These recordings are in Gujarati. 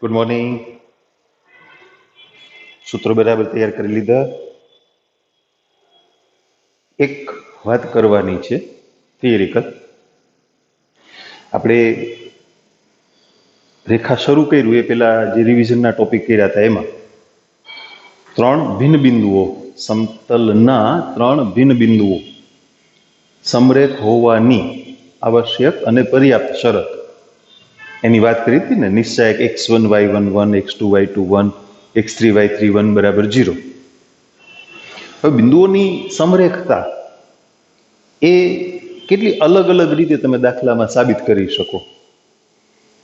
Good morning. સૂત્રો બરાબર તૈયાર કરી લીધા. એક વાત કરવાની છે થિયરિકલ. આપણે રેખા શરૂ કર્યું એ પેલા જે રિવિઝનના ટોપિક કર્યા હતા એમાં ત્રણ ભિન્ન બિંદુઓ, સમતલના ત્રણ ભિન્ન બિંદુઓ સમરેખ હોવાની આવશ્યક અને પર્યાપ્ત શરત એની વાત કરી હતી ને. નિશ્ચાયક x1 y1 1 x2 y2 1 x3 y3 1 બરાબર 0. હવે બિંદુઓની સમરેખતા એ કેટલી અલગ અલગ રીતે તમે દાખલામાં સાબિત કરી શકો.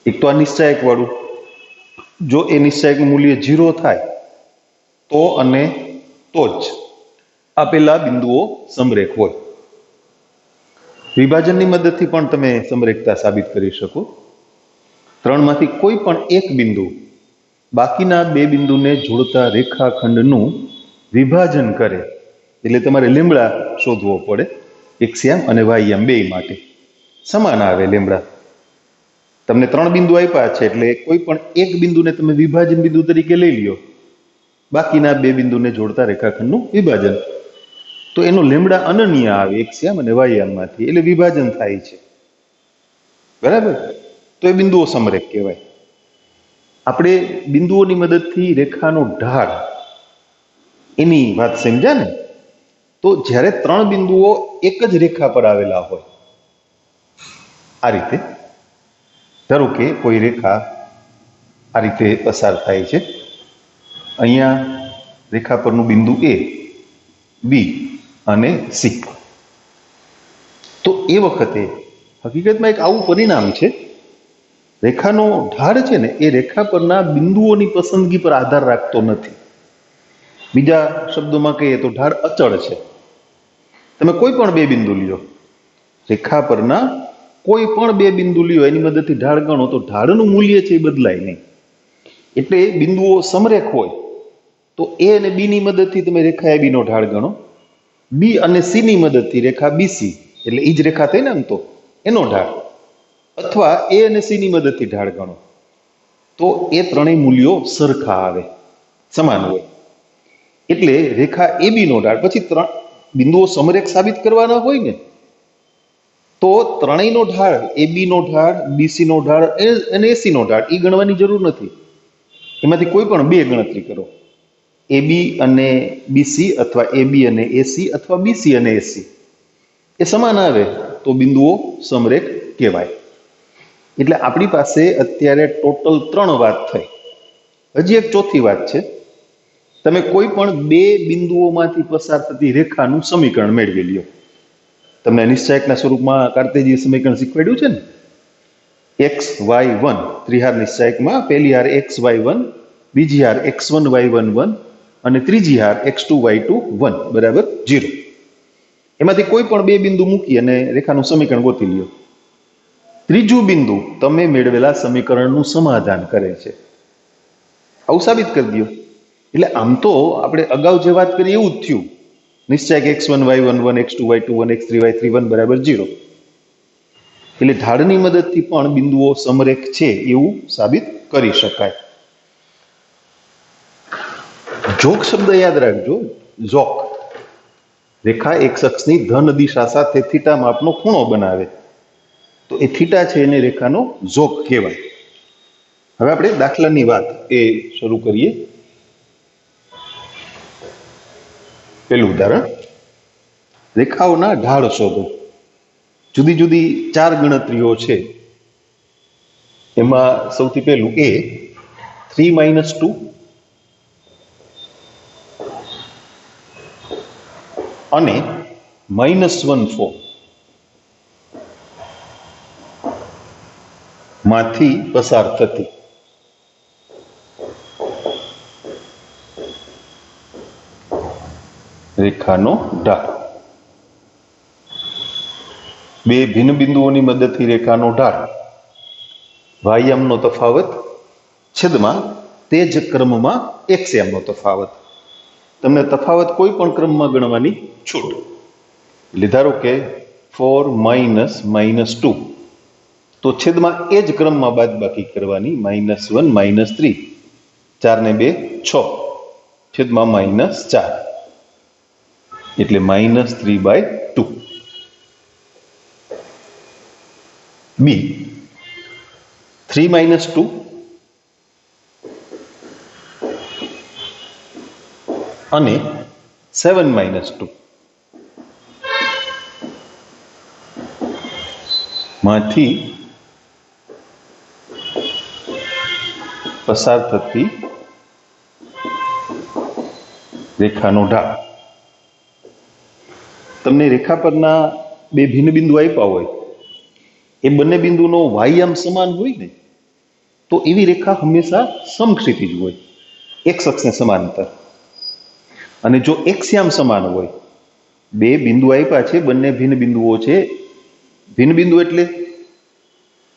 એક તો આ નિશ્ચાયક વાળું, જો એ નિશ્ચાયક મૂલ્ય 0 થાય તો અને તો જ આપેલા બિંદુઓ સમરેખ હોય. વિભાજનની મદદથી પણ તમે સમરેખતા સાબિત કરી શકો. ત્રણમાંથી કોઈ પણ એક બિંદુ બાકીના બે બિંદુને જોડતા રેખાખંડનું વિભાજન કરે એટલે તમારે લેમ્બડા શોધવો પડે. એક્સયામ અને વાયયામ બે માટે સમાન આવે લેમ્બડા. તમને ત્રણ બિંદુ આપ્યા છે એટલે કોઈ પણ એક બિંદુને તમે વિભાજન બિંદુ તરીકે લઈ લ્યો, બાકીના બે બિંદુને જોડતા રેખાખંડનું વિભાજન, તો એનો લેમ્બડા અનન્ય આવે એક્સયામ અને વાયયામમાંથી, એટલે વિભાજન થાય છે. બરાબર? તો એ બિંદુઓ સમરેખ કહેવાય. આપણે બિંદુઓની મદદથી રેખાનો ઢાળ એની વાત સમજ્યા ને. તો જ્યારે ત્રણ બિંદુઓ એક જ રેખા પર આવેલા હોય, આ રીતે ધારો કે કોઈ રેખા આ રીતે પસાર થાય છે, અહીંયા રેખા પરનું બિંદુ એ, બી અને સી. તો એ વખતે હકીકતમાં એક આવું પરિણામ છે, રેખાનો ઢાળ છે ને એ રેખા પરના બિંદુઓની પસંદગી પર આધાર રાખતો નથી. બીજા શબ્દોમાં કહીએ તો ઢાળ અચળ છે. તમે કોઈ પણ બે બિંદુ લ્યો, રેખા પરના કોઈ પણ બે બિંદુ લ્યો, એની મદદથી ઢાળ ગણો તો ઢાળનું મૂલ્ય છે એ બદલાય નહીં. એટલે બિંદુઓ સમરેખ હોય તો એ અને બી ની મદદથી તમે રેખા એ બી નો ઢાળ ગણો, બી અને સી ની મદદથી રેખા બીસી, એટલે એ જ રેખા થઈ ને આમ તો, એનો ઢાળ, અથવા એ અને સી ની મદદથી ઢાળ ગણો, તો એ ત્રણેય મૂલ્યો સરખા આવે, સમાન હોય. એટલે રેખા એ બી નો ઢાળ, પછી ત્રણ બિંદુઓ સમરેખ સાબિત કરવાના હોય ને, તો ત્રણેયનો ઢાળ, એ બી નો ઢાળ, બીસી નો ઢાળ અને એસી નો ઢાળ, એ ગણવાની જરૂર નથી. એમાંથી કોઈ પણ બે ગણતરી કરો, એ બી અને બીસી અથવા એ બી અને એસી અથવા બીસી અને એસી, એ સમાન આવે તો બિંદુઓ સમરેખ કહેવાય. એટલે આપણી પાસે અત્યારે ટોટલ ત્રણ વાત થઈ. હજી એક ચોથી વાત છે. તમે કોઈ પણ બે બિંદુઓમાંથી પસાર થતી રેખાનું સમીકરણ મેળવી લ્યો. તમને નિશ્ચાયકના સ્વરૂપમાં કાર્તેજીય સમીકરણ શીખવાડ્યું છે ને. x(y1) ત્રિહાર નિશ્ચાયકમાં પહેલી હાર x(y1), બીજી હાર x1 y1 1 અને ત્રીજી હાર x2 y2 1 બરાબર 0. એમાંથી કોઈ પણ બે બિંદુ મૂકી અને રેખાનું સમીકરણ ગોતી લ્યો. ત્રીજું બિંદુ તમે મેળવેલા સમીકરણનું સમાધાન કરે છે. આવું સાબિત કરી દો. એટલે આમ તો આપણે અગાઉ જે વાત કરી એવું જ થયું. નિશ્ચાયક x1 y1 1 x2 y2 1 x3 y3 1 બરાબર 0. એટલે ઢાળની મદદથી પણ બિંદુઓ સમરેખ છે એવું સાબિત કરી શકાય. જોક શબ્દ યાદ રાખજો. જોક રેખા એક્સ અક્ષની ધન દિશા સાથે થીટા માપનો ખૂણો બનાવે તો એ થીટા છે એને રેખાનો જોક કહેવાય. હવે આપણે દાખલાની વાત એ શરૂ કરીએ. પેલું ઉદાહરણ, રેખાઓના ઢાળ શોધો. જુદી જુદી ચાર ગણતરીઓ છે. એમાં સૌથી પહેલું એ 3 - 2 અને -1 4 માંથી પસાર થતી રેખાનો ઢાળ. બે ભિન્ન બિંદુઓની મદદથી રેખાનો ઢાળ, વાયયામનો તફાવત છેદમાં તે જ ક્રમમાં એક્સયામનો તફાવત. તમને તફાવત કોઈ પણ ક્રમમાં ગણવાની છૂટ. એટલે ધારો કે 4 - -2 તો છેદમાં એ જ ક્રમમાં બાદબાકી કરવાની, -1 -3, 4 ને 2 6, છેદમાં -4, એટલે -3/2. બી 3 - 2 અને 7 - 2 માંથી પસાર થતી રેખાનો ઢાળ. તમને રેખા પરના બે ભિન્ન બિંદુ આપ્યા હોય, એ બંને બિંદુનો વાયામ સમાન હોય ને, તો એવી રેખા હંમેશા સમક્ષિતિજ હોય, એક અક્ષને સમાંતર. અને જો એકસ્યામ સમાન હોય, બે બિંદુ આપ્યા છે, બંને ભિન્ન બિંદુઓ છે, ભિન્ન બિંદુ એટલે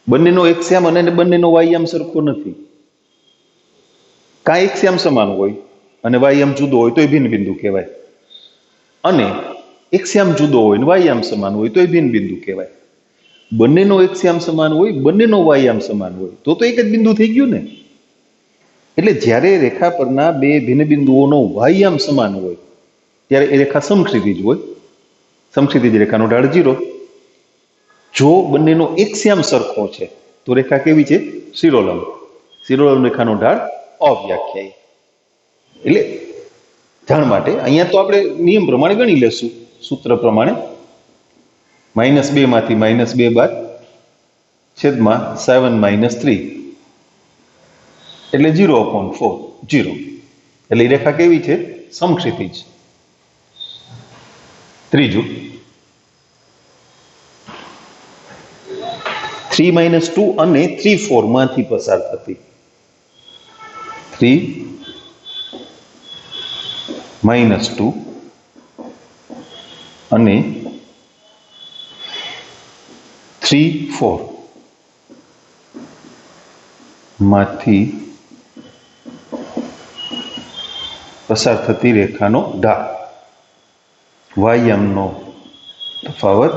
બંનેનો એકસ્યામ અને બંનેનો વાયામ સરખો નથી. કાંઈ એકસ્યામ સમાન હોય અને વાયામ જુદો હોય તો એ ભિન્ન બિંદુ કહેવાય, અને એકસ્યામ જુદો હોય ને વાયામ સમાન હોય તો એ ભિન્ન બિંદુ કહેવાય. બંનેનો એકસ્યામ સમાન હોય, બંનેનો વાયામ સમાન હોય તો એક જ બિંદુ થઈ ગયું ને. એટલે જ્યારે રેખા પરના બે ભિન્ન બિંદુઓનો વાયામ સમાન હોય ત્યારે એ રેખા સમક્ષિતિજ હોય, સમક્ષિતિજ રેખાનો ઢાળ 0. જો બંનેનો એકસ્યામ સરખો છે તો રેખા કેવી છે? શિરોલંબ. શિરોલંબ રેખાનો ઢાળ અવ્યાખ્યાયી. એટલે જાણ માટે અહીંયા તો આપણે નિયમ પ્રમાણે ગણી લેશું, સૂત્ર પ્રમાણે. -2 માંથી -2 બાદ, છેદમાં 7 - 3, એટલે 0/4, 0. એટલે એ રેખા કેવી છે? સમક્ષિતિજ. ત્રીજું, 3 - 2 અને 3 4 માંથી પસાર થતી, 3 - 2 અને 3 4 માંથી પસાર થતી રેખાનો ઢાળ, વાયામનો તફાવત,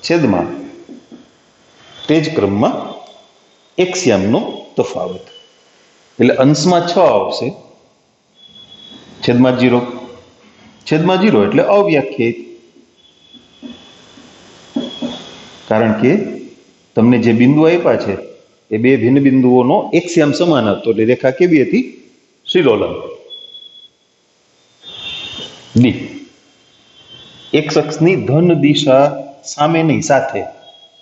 છેદમાં તે જ ક્રમમાં એકસ્યામનો તફાવત. એટલે અંશમાં 6 આવશે, છેદમાં 0. છેદમાં 0 એટલે અવ્યાખ્યાયિત, કારણ કે તમને જે બિંદુ આપ્યા છે એ બે ભિન્ન બિંદુઓનો એકસ્યામ સમાન હતો, એટલે રેખા કેવી હતી? શિરોલંબ. ડી, એક અક્ષની ધન દિશા સામે નહીં, સાથે.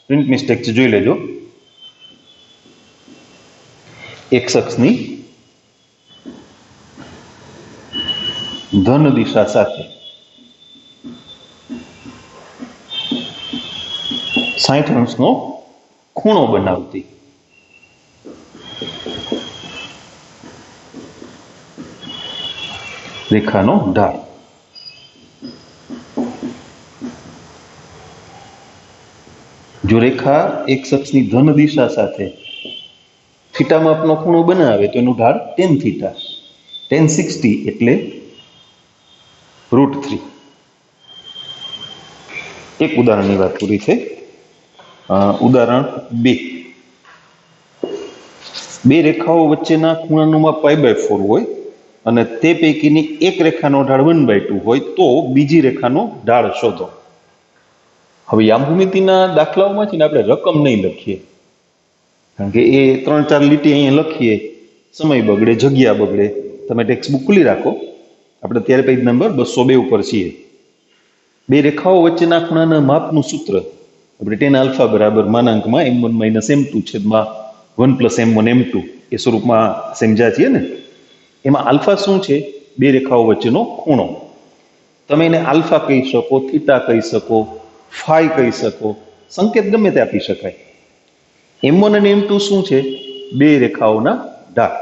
પ્રિન્ટ મિસ્ટેક છે, જોઈ લેજો. એક અક્ષની ધન દિશા સાથે 60 અંશનો ખૂણો બનાવતી રેખાનો ઢાળ. જો રેખા એક અક્ષની ધન દિશા સાથે થીટા માપનો ખૂણો બનાવે તો એનું ઢાળ tan θ. tan 60 એટલે √3. એક ઉદાહરણની વાત પૂરી થઈ. ઉદાહરણ 2. બે રેખાઓ વચ્ચેના ખૂણાનું માપ π/4 હોય અને તે પૈકીની એક રેખાનો ઢાળ 1/2 હોય તો બીજી રેખાનો ઢાળ શોધો. હવે યામ ભૂમિતિના દાખલાઓમાં છે ને આપણે રકમ નહીં લખીએ, કારણ કે એ 3-4 લીટી અહીંયા લખીએ, સમય બગડે, જગ્યા બગડે. તમે ટેક્સ્ટ બુક ખુલ્લી રાખો, આપણે ત્યારે પેજ નંબર 202 ઉપર છીએ. બે રેખાઓ વચ્ચેના ખૂણાના માપનું સૂત્ર આપણે tan α = -m1 - m2 છેદમાં 1 + m1 m2 એ સ્વરૂપમાં સમજ્યા છીએ ને. એમાં આલ્ફા શું છે? બે રેખાઓ વચ્ચેનો ખૂણો. તમે એને આલ્ફા કહી શકો, થીટા કહી શકો, ફાઈ કહી શકો, સંકેત ગમે તે આપી શકાય. m1 અને m2 શું છે? બે રેખાઓના ઢાળ.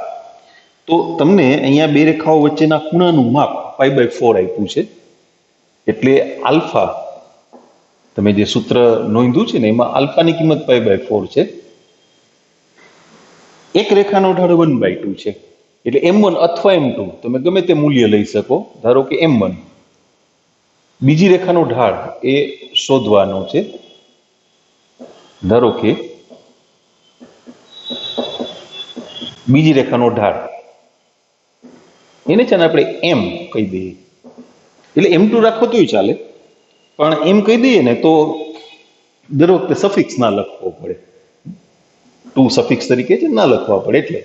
તો તમને અહીંયા બે રેખાઓ વચ્ચેના ખૂણાનું માપ π/4 આપ્યું છે, એટલે આલ્ફા, તમે જે સૂત્ર નોંધ્યું છે ને એમાં આલ્ફાની કિંમત π/4 છે. એક રેખાનો ઢાળ 1/2 છે, એટલે m1 અથવા m2 તમે ગમે તે મૂલ્ય લઈ શકો. ધારો કે m1. બીજી રેખાનો ઢાળ એ શોધવાનો છે. ધારો કે બીજી રેખાનો ઢાળ, એને છે ને આપણે એમ કહી દઈએ. એટલે M2 રાખો તોય ચાલે, પણ એમ કહી દઈએ ને તો દર વખતે સફિક્સ ના લખવો પડે, ટુ સફિક્સ તરીકે છે ના લખવા પડે. એટલે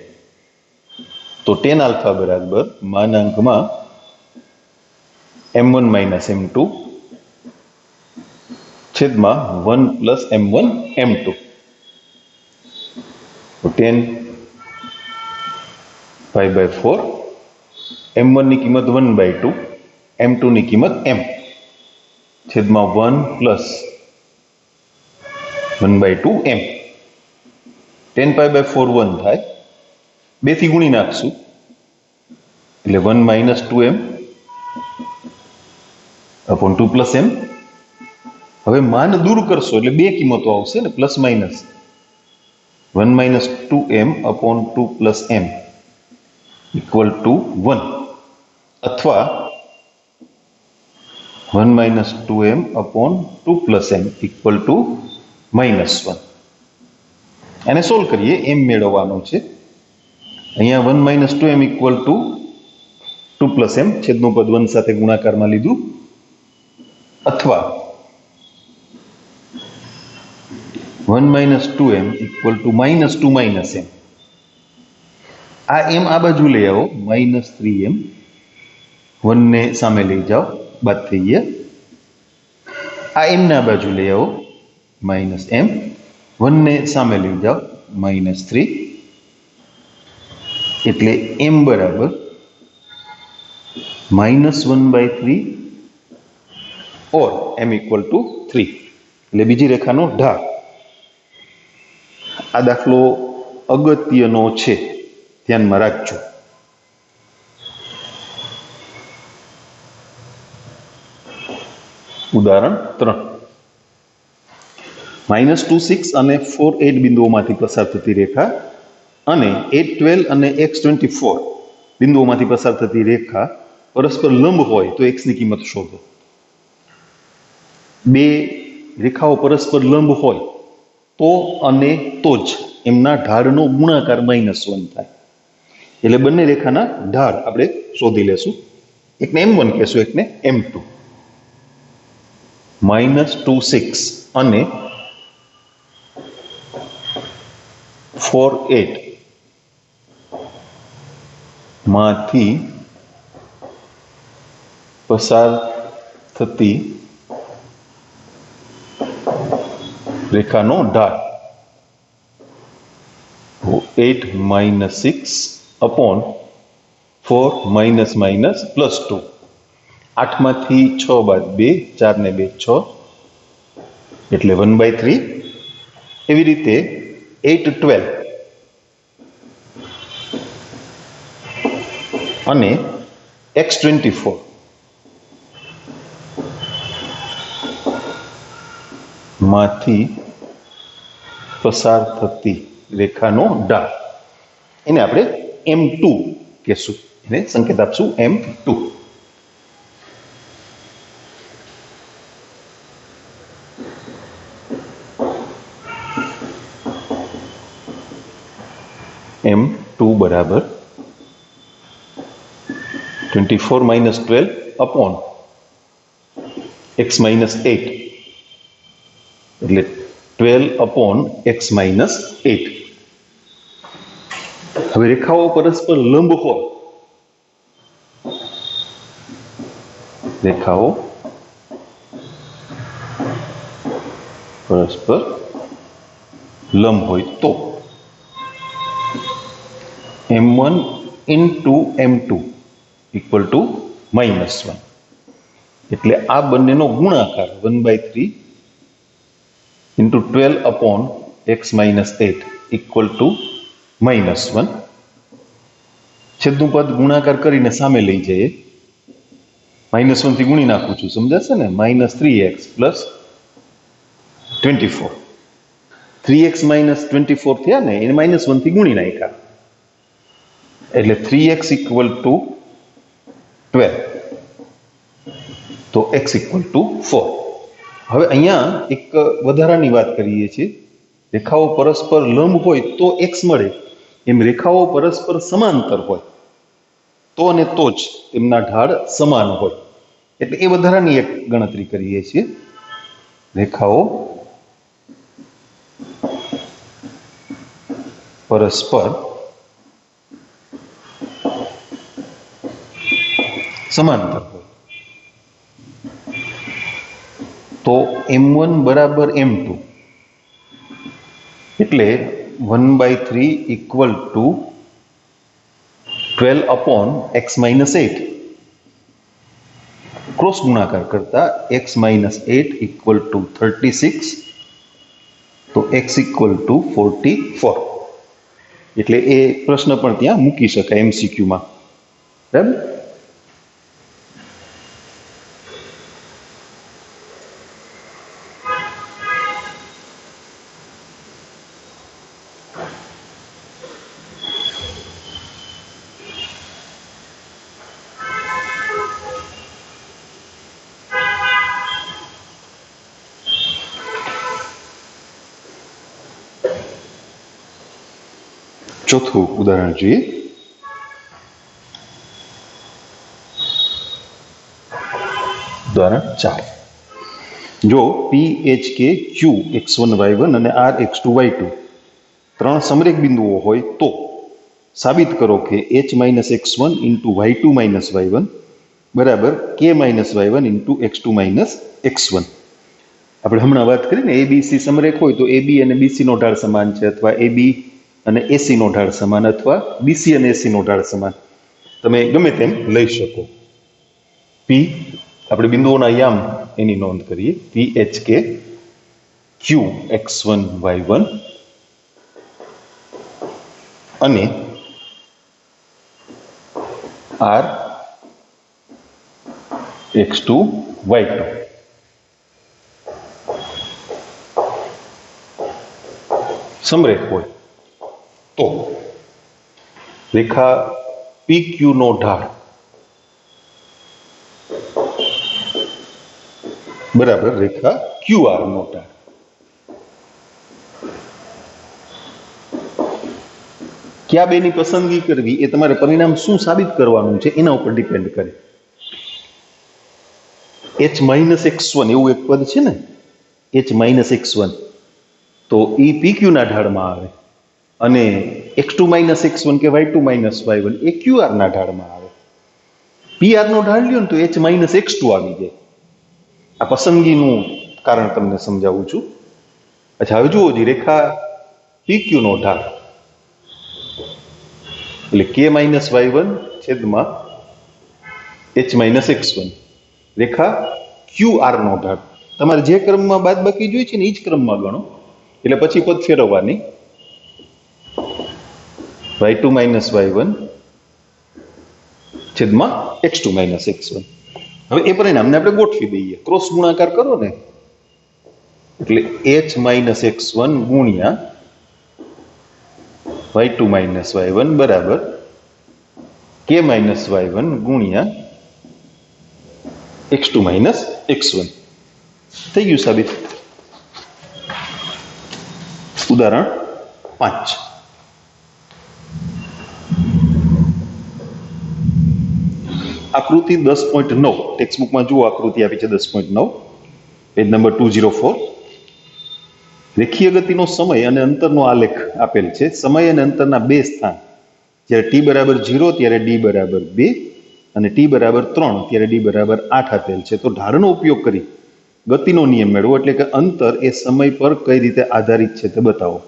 તો tan આલ્ફા બરાબર માનાંકમાં M1 માઇનસ M2 છેદમાં 1 પ્લસ M1 M2. તો 10 pi/4, M1 ની કિંમત 1/2, M2 ની કિંમત M છેદમાં 1 પ્લસ 1/2 M. 10 pi/4 1 થાય, 2 થી ગુણી નાખશું એટલે 1 minus 2M upon 2 plus M. હવે માન દૂર કરશો એટલે બે કિંમતો આવશે ને, plus minus. 1 minus 2M upon 2 plus M equal to 1, અથવા 1 minus 2M upon 2 plus M equal to -1. એને સોલ્વ કરીએ, M મેળવવાનો છે. અહીંયા 1 minus 2M equal to 2 plus M, છેદનું પદ 1 સાથે ગુણાકારમાં લીધું, અથવા 1 minus 2M equal to -2 minus M. આ M આ બાજુ લઈ આવો, -3M, 1 ને સામે લઈ જાઓ, બાદ થઈ ગયા. આ M ને આ બાજુ લઈ આવો, -M, 1 ને સામે લઈ જાઓ, -3. એટલે M બરાબર -1/3 ઓર M ઇક્વલ ટુ 3. એટલે બીજી રેખાનો ઢાળ. આ દાખલો અગત્યનો છે, ધ્યાનમાં રાખજો. ઉદાહરણ 3. -2 6 અને 4 8 બિંદુઓમાંથી પસાર થતી રેખા અને 8 12 અને x24 બિંદુઓમાંથી પસાર થતી રેખા પરસ્પર લંબ હોય તો x ની કિંમત શોધો. બે રેખાઓ પરસ્પર લંબ હોય તો અને તો જ એમના ઢાળનો ગુણાકાર -1 થાય. એટલે બંને રેખાના ઢાળ આપણે શોધી લેશું. એકને M1 કહેશું, એકને M2. -2 6 અને 4 8 માંથી પસાર થતી રેખાનો ઢાળ 8 - 6 અપોન 4 - +2. 8 માંથી 6 બાદ 2, 4 ને 2 6, એટલે 1/3. એવી રીતે 8 12 અને x24 માંથી પસાર થતી રેખાનો ઢાળ, એને આપણે M2 કહેશું. એને સંકેત આપશું M2. M2 બરાબર 24 - 12 અપોન x - 8, એટલે 12 અપોન x - 8. હવે રેખાઓ પરસ્પર લંબ હોય, રેખાઓ પરસ્પર લંબ હોય તો M1 into M2 equal to -1. એટલે આ બંનેનો ગુણાકાર 1/3 into 12 upon x - 8 equal to -1. છેદનું પદ ગુણાકાર કરીને સામે લઈ જઈએ, -1 થી ગુણી નાખું છું, સમજાશે ને? -3x પ્લસ 24, 3x - 24 થયા ને, એને -1 થી ગુણી નાખ્યા, એટલે 3x ઇક્વલ ટુ 12, તો x ઇક્વલ ટુ 4. હવે અહીંયા એક વધારાની વાત કરીએ છીએ, રેખાઓ પરસ્પર લંબ હોય તો x મળે, એમ રેખાઓ પરસ્પર સમાંતર હોય તો અને તો જ તેમના ઢાળ સમાન હોય. એટલે એ વધારાની એક ગણતરી કરીએ છીએ. રેખાઓ પરસ્પર સમાંતર હોય તો m1 બરાબર m2 એટલે 1/3 ઇક્વલ ટુ 12/x-8. ક્રોસ ગુણાકાર કરતા x-8 ઇક્વલ ટુ 36 તો x ઇક્વલ ટુ 44. એટલે એ પ્રશ્ન પણ ત્યાં મૂકી શકાય MCQમાં. બરાબર. ચોથું ઉદાહરણ જોઈએ. ઉદાહરણ 4. જો PHK Q x1 y1 અને R x2 y2 ત્રણ સમરેખ બિંદુઓ હોય તો સાબિત કરો કે h-x1 ઇન્ટુ y2 y1 બરાબર k-y1 ઇન્ટુ x2 x1. આપણે હમણાં વાત કરી ને ABC સમરેખ હોય તો AB અને BC નો ઢાળ સમાન છે, અથવા AB અને AC નો ઢાળ સમાન, અથવા BC અને AC નો ઢાળ સમાન. તમે ગમે તેમ લઈ શકો. P આપણે બિંદુઓના યામ એની નોંધ કરીએ. PHK Q x1 y1 અને R x2 y2 સમરેખ હોય તો રેખા PQ નો ઢાળ બરાબર રેખા QR નો ઢાળ. કયા બેની પસંદગી કરવી એ તમારે પરિણામ શું સાબિત કરવાનું છે એના ઉપર ડિપેન્ડ કરે. h-x1 એવું એક પદ છે ને, h-x1, તો એ PQ ના ઢાળમાં આવે, અને x2 x1 કે y2 y1 એ QR ના ઢાળમાં આવે. PR નો ઢાળ લ્યો ને તો h-x2 આવી જાય. આ પસંદગીનું કારણ તમને સમજાવું છું. અચ્છા, હવે જુઓ જી, રેખા PQ નો ઢાળ એટલે k-y1 છેદમાં h-x1. રેખા QR નો ઢાળ તમારે જે ક્રમમાં બાદબાકી જોઈએ છે ને એ જ ક્રમમાં ગણો, એટલે પછી પદ ફેરવવાની. y2 y1 છેદમાં x2 x1. હવે એ પરિણામને આપણે ગોઠવી દઈએ. ક્રોસ ગુણાકાર કરો ને એટલે h-x1 ગુણ્યા y2 y1 બરાબર k-y1 ગુણ્યા x2 x1. થઈ ગયું સાબિત. ઉદાહરણ 5. આકૃતિ 10.9 ટેક્સ્ટબુકમાં જુઓ, આકૃતિ આપી છે 10.9, પેજ નંબર 204. રેખીય ગતિનો સમય અને અંતરનો આલેખ આપેલ છે. સમય અને અંતરના બે સ્થાન જ્યારે t બરાબર 0 ત્યારે d બરાબર 2 અને t બરાબર 3 ત્યારે d બરાબર 8 આપેલ છે. તો ઢાળનો ઉપયોગ કરી ગતિનો નિયમ મેળવો, એટલે કે અંતર એ સમય પર કઈ રીતે આધારિત છે તે બતાવો.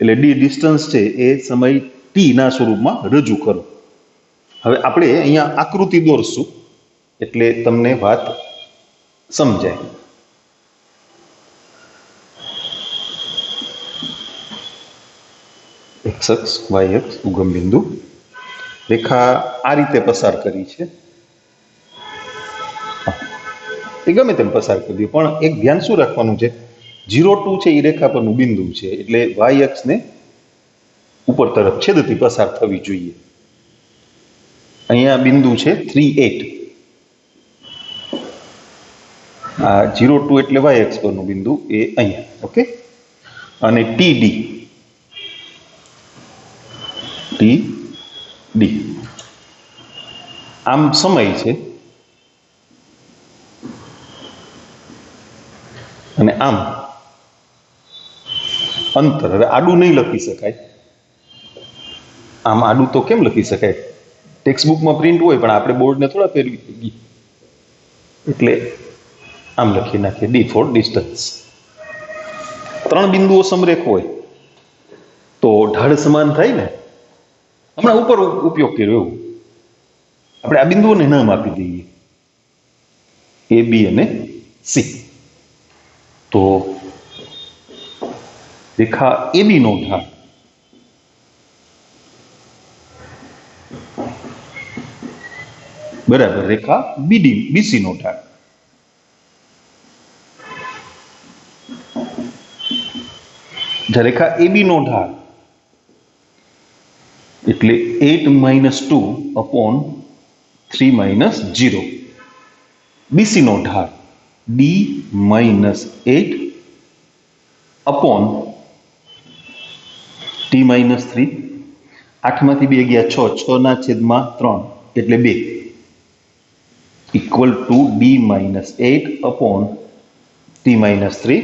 એટલે d ડિસ્ટન્સ છે એ સમય t ના સ્વરૂપમાં રજૂ કરો. હવે આપણે અહીંયા આકૃતિ દોરશું એટલે તમને વાત સમજાય. x અક્ષ y અક્ષ ઉગમ બિંદુ, રેખા આ રીતે પસાર કરી છે. એ ગમે તેમ પસાર કરી દો, પણ એક ધ્યાન શું રાખવાનું છે, 0,2 છે એ રેખા પરનું બિંદુ છે, એટલે y અક્ષને ઉપર તરફ છેદતી પસાર થવી જોઈએ. અહીંયા બિંદુ છે 3,8. આ 0,2 એટલે y અક્ષ પરનું બિંદુ એ અહીંયા. ઓકે. અને TD ટી ડી. આમ સમય છે અને આમ અંતર. હવે આડું નહીં લખી શકાય, આમ આડું તો કેમ લખી શકાય? ટેક્સ્ટ બુકમાં પ્રિન્ટ હોય, પણ આપણે બોર્ડને થોડા ફેરવી શકીએ, એટલે આમ લખી નાખીએ ડી ફોર ડિસ્ટન્સ. ત્રણ બિંદુઓ સમરેખ હોય તો ઢાળ સમાન થાય ને. હમણાં ઉપર ઉપયોગ કર્યો એવું. આપણે આ બિંદુઓને નામ આપી દઈએ એ, બી અને સી. તો રેખા એબી નો ઢાળ બરાબર રેખા બીસી નો ઢાળ. રેખા એબી નો ઢાળ એટલે 8 - 2 upon 3 - 0. બીસી નો ઢાળ ડી -8 upon ટી -3. 8 માંથી 2 ગયા 6, 6 ના છેદમાં 3 એટલે 2 equal to D -8 upon T -3.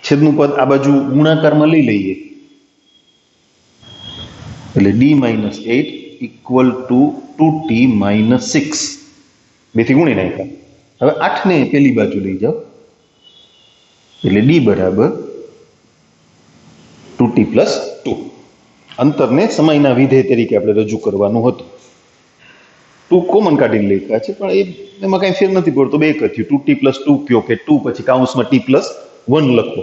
છેદનું પદ આ બાજુ ગુણાકારમાં લઈ લઈએ એટલે ડી -8 ઇક્વલ ટુ 2t - 6. 2 થી ગુણી નાખ્યા. હવે 8 ને પેલી બાજુ લઈ જાઓ એટલે ડી બરાબર 2t + 2. અંતરને સમયના વિધેય તરીકે આપણે રજૂ કરવાનું હતું. 2 કોમન કાઢીને લખ્યા છે, પણ એમાં કઈ ફેર નથી પડતો. બે એક થયું. 2t + 2 કયો કે 2 પછી કાઉન્સમાં t + 1 લખો.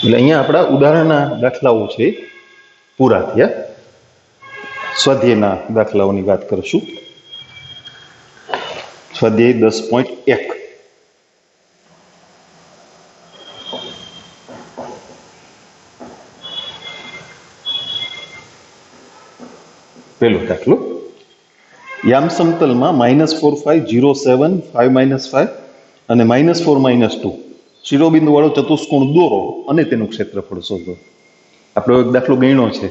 એટલે અહીંયા આપણા ઉદાહરણના દાખલાઓ છે પૂરા થયા. સ્વાધ્યાયના દાખલાઓની વાત કરશું. સ્વાધ્યાય 10.1. પહેલો દાખલો. યામ સમતલમાં -4 5 0 7 5 - 5 અને -4 - 2 શિરોબિંદુ વાળો ચતુષ્કોણ દોરો અને તેનું ક્ષેત્રફળ શોધો. આપણો એક દાખલો ગણ્યો છે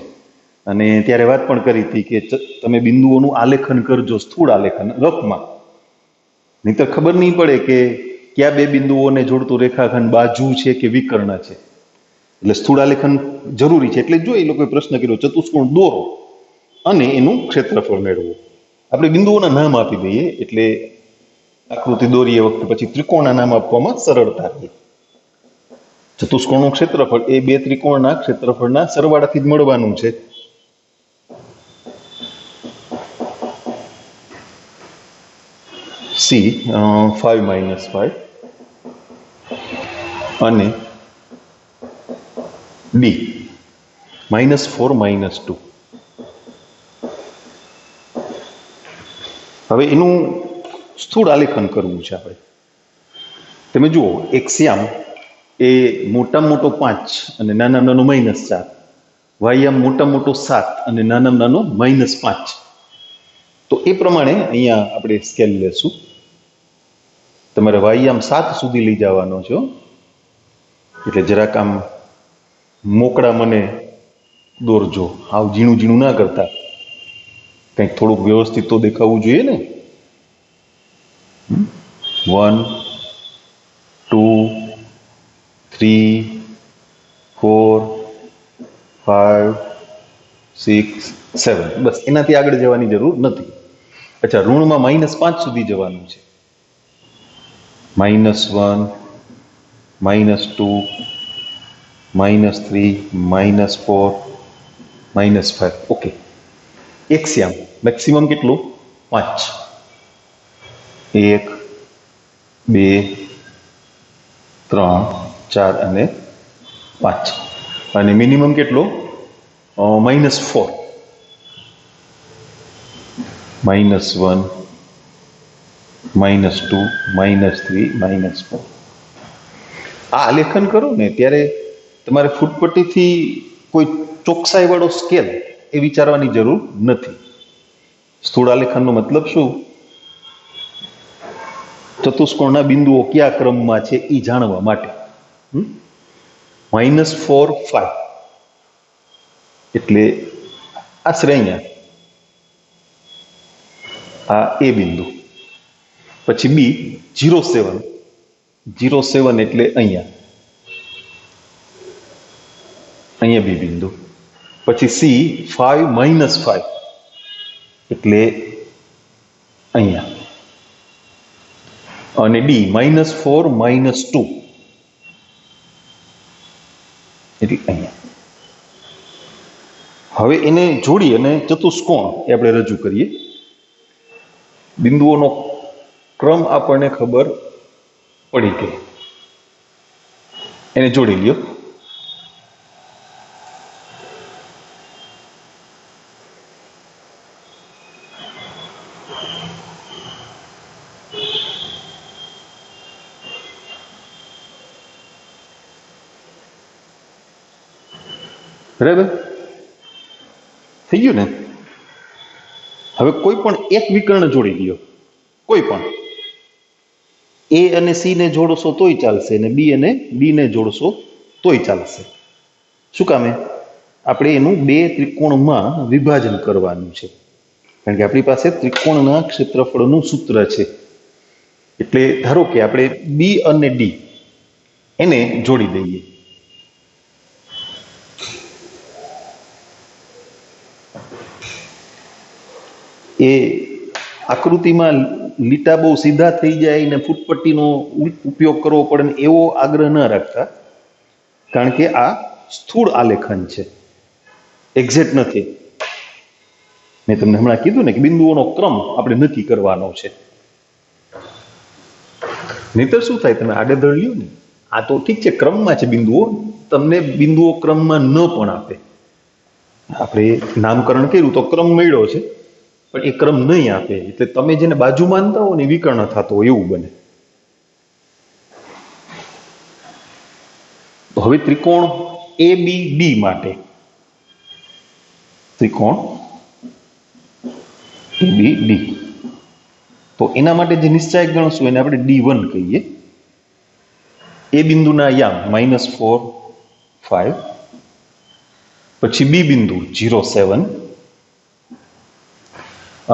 અને ત્યારે વાત પણ કરી હતી કે તમે બિંદુઓનું આલેખન કરજો, સ્થૂળ આલેખન રફમાં. નહીંતર ખબર નહીં પડે કે કયા બે બિંદુઓને જોડતું રેખાખંડ બાજુ છે કે વિકર્ણ છે. એટલે સ્થૂળ આલેખન જરૂરી છે. એટલે જો એ લોકોએ પ્રશ્ન કર્યો ચતુષ્કોણ દોરો અને એનું ક્ષેત્રફળ મેળવો. આપણે બિંદુઓના નામ આપી દઈએ એટલે આકૃતિ દોરીએ વખતે પછી ત્રિકોણના નામ આપવામાં સરળતા રહે. ચતુષ્કોણનું ક્ષેત્રફળ એ બે ત્રિકોણના ક્ષેત્રફળના સરવાળાથી જ મળવાનું છે. સી 5 - 5 અને ડી -4 - 2. હવે એનું સ્થૂળ આલેખન કરવું છે આપણે. તમે જુઓ, એક શ્યામ એ મોટામાં મોટો 5 અને નાનામાં નાનો -4. વાયામ મોટામાં મોટો 7 અને નાનામાં નાનો -5. તો એ પ્રમાણે અહીંયા આપણે સ્કેલ લેશું. તમારે વાયામ 7 સુધી લઈ જવાનો છો. એટલે જરાક આમ મોકળા મને દોરજો. આવ ઝીણું ઝીણું ના કરતા. કંઈક થોડુંક વ્યવસ્થિત તો દેખાવું જોઈએ ને. 1 2 3 4 5 6 7. બસ એનાથી આગળ જવાની જરૂર નથી. અચ્છા, ઋણમાં -5 સુધી જવાનું છે. -1 -2 -3 -4 -5. ઓકે. એક શ્યામ મેક્સિમમ કેટલું? 5. 1 2 3 4 અને 5. અને મિનિમમ કેટલો? -4. -1 -2 -3 -4. આ આલેખન કરો ને ત્યારે તમારે ફૂટપટ્ટીથી કોઈ ચોકસાઈ વાળો સ્કેલ એ વિચારવાની જરૂર નથી. સ્થૂળ આલેખનનો મતલબ શું? ચતુષ્કોણના બિંદુઓ કયા ક્રમમાં છે એ જાણવા માટે -4 5 એટલે આશરે અહીંયા આ એ બિંદુ, પછી બી 0 7 0 7 એટલે અહીંયા બી બિંદુ, પછી સી 5 -5 એટલે અહીંયા, અને ડી -4 -2 એટલે અહીંયા. હવે એને જોડી અને ચતુષ્કોણ એ આપણે રજૂ કરીએ. બિંદુઓનો ક્રમ આપણને ખબર પડી ગઈ, એને જોડી લ્યો. બરાબર થઈ ગયું ને? હવે કોઈ પણ એક વિકર્ણ જોડી દો, કોઈ પણ એ અને સી ને જોડશો તોય ચાલશે, અને બી અને બી ને જોડશો તોય ચાલશે. શું કામે? આપણે એનું બે ત્રિકોણમાં વિભાજન કરવાનું છે, કારણ કે આપણી પાસે ત્રિકોણના ક્ષેત્રફળનું સૂત્ર છે. એટલે ધારો કે આપણે બી અને ડી એને જોડી દઈએ. એ આકૃતિમાં લીટા બહુ સીધા થઈ જાય ને ફૂટપટ્ટીનો ઉપયોગ કરવો પડે ને એવો આગ્રહ ન રાખતા, કારણ કે આ સ્થૂળ આલેખન છે, એક્ઝેક્ટ નથી. મેં તમને હમણાં કીધું ને કે બિંદુઓનો ક્રમ આપણે નક્કી કરવાનો છે. નહીતર શું થાય, તમે આડેધડ લ્યો ને, આ તો ઠીક છે ક્રમમાં છે બિંદુઓ, તમને બિંદુઓ ક્રમમાં ન પણ આપે. આપણે નામકરણ કર્યું તો ક્રમ મળ્યો છે, પણ એ ક્રમ નહીં આપે, એટલે તમે જેને બાજુ માનતા હો ને વિકર્ણ થતો હોય એવું બને. તો હવે ત્રિકોણ ABD માટે, ત્રિકોણ ABD, તો એના માટે જે નિશ્ચાયક ગણશું એને આપણે D1 કહીએ. એ બિંદુના યામ -4 5, પછી બી બિંદુ 0 7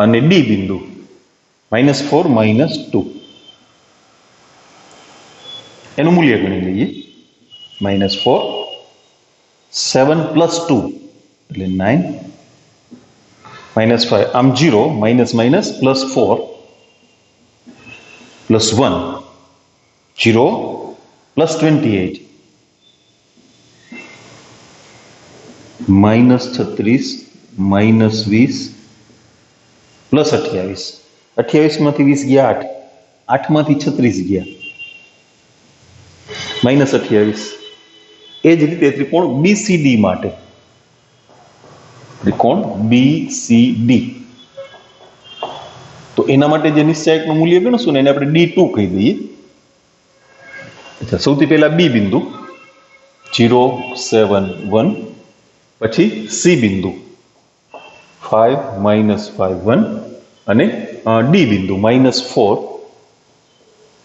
અને ડી બિંદુ -4 -2. એનું મૂલ્ય ગણી લઈએ. -4 7 + 2 એટલે 9, -5 આમ 0 +4 +1 0 +28 -36 -20 +28. 28 માંથી 20 ગયા 8, 8 માંથી 36 ગયા -28. એ જ રીતે ત્રિકોણ BCD માટે, ત્રિકોણ BCD, તો એના માટે જે નિશ્ચાયકનું મૂલ્ય ગણશું ને એને આપણે D2 કહી દઈએ. અચ્છા, સૌથી પહેલા બી બિંદુ 0 7 1, પછી સી બિંદુ 5 -5 1 અને ડી બિંદુ -4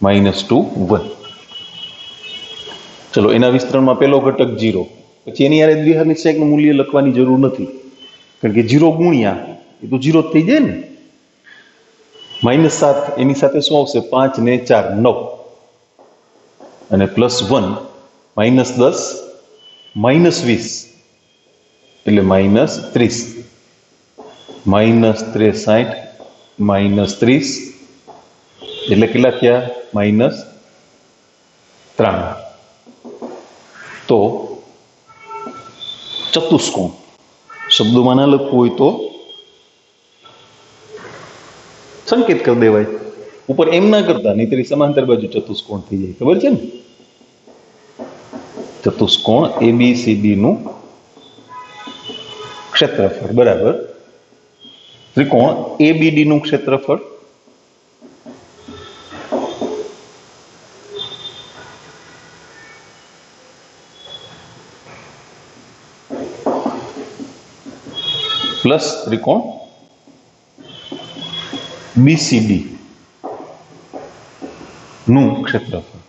-2 1. ચલો, એના વિસ્તરણમાં પહેલો ઘટક 0, પછી એની યારે દ્વિહાર નિશ્ચાયકનું મૂલ્ય લખવાની જરૂર નથી, કારણ કે 0 ગુણ્યા એ તો 0 જ થઈ જાય ને. -7 એની સાથે શું આવશે? 5 ને 4 9, અને +1 -10 -20 એટલે -30, -63 -30 એટલે કેટલા થયા? -93. તો ચતુષ્કોણ શબ્દોમાં ના લખવું હોય તો સંકેત કરી દેવાય ઉપર, એમ ના કરતા, નહીં તેની સમાંતર બાજુ ચતુષ્કોણ થઈ જાય. ખબર છે ને? ચતુષ્કોણ ABCD નું ક્ષેત્રફળ બરાબર ત્રિકોણ ABD નું ક્ષેત્રફળ પ્લસ ત્રિકોણ BCD નું ક્ષેત્રફળ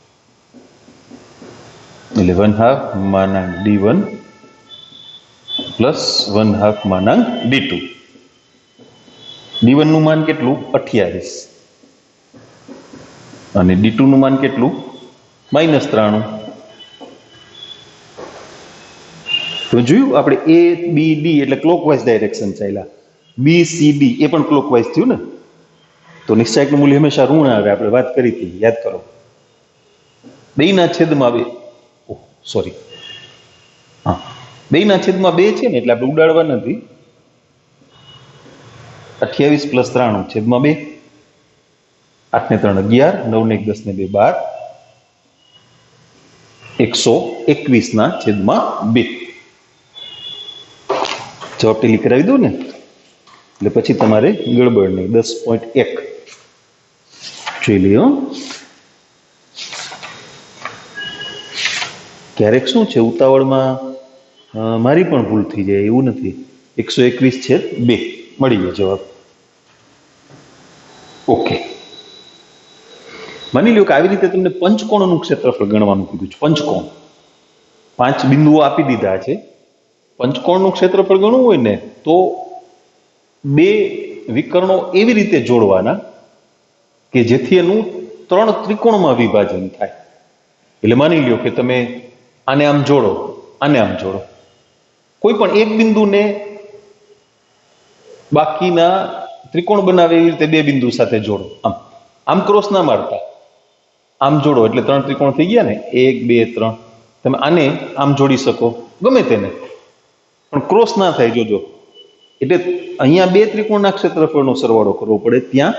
એટલે 1/2 માનાંક d1 પ્લસ 1/2 માનાંક d2. d1 નું માન કેટલું? 28 અને d2 નું માન કેટલું? -93. તો જોયું આપણે a b d એટલે ક્લોકવાઇઝ ડાયરેક્શન ચાલ્યા, b c d એ પણ ક્લોકવાઇઝ થયું ને. તો નિશ્ચાયકનું મૂલ્ય હંમેશા ઋણ આવે, આપણે વાત કરી હતી, યાદ કરો. બેયના છેદમાં 2 સોરી હા બેયના છેદમાં 2 છે ને એટલે આપણે ઉડાડવા નથી. 28 + 93 છેદમાં 2, 8 ને 3 11, 9 ને 1 10 ને 2 12, 121 ના છેદમાં 2. જવાબ ટેલી કરાવી દો ને એટલે પછી તમારે ગડબડ નહીં. 10.1 જોઈ લ્યો. ક્યારેક શું છે ઉતાવળમાં મારી પણ ભૂલ થઈ જાય, એવું નથી. 121/2 મળી ગયો જવાબ. ઓકે, માની લ્યો કે આવી રીતે તમને પંચકોણનું ક્ષેત્રફળ ગણવાનું કીધું છે. પંચકોણ 5 બિંદુઓ આપી દીધા છે. પંચકોણનું ક્ષેત્રફળ ગણવું હોય ને તો 2 વિકર્ણો એવી રીતે જોડવાના કે જેથી એનું 3 ત્રિકોણમાં વિભાજન થાય. એટલે માની લ્યો કે તમે આને આમ જોડો, આને આમ જોડો, કોઈ પણ એક બિંદુને બાકીના ત્રિકોણ બનાવે એવી રીતે 2 બિંદુ સાથે જોડો. આમ આમ ક્રોસ ના મારતા, આમ જોડો એટલે 3 ત્રિકોણ થઈ ગયા ને. 1 2 3. તમે આને આમ જોડી શકો, ગમે તેને, પણ ક્રોસ ના થાય, જોજો. એટલે અહીંયા 2 ત્રિકોણના ક્ષેત્રફળનો સરવાળો કરવો પડે, ત્યાં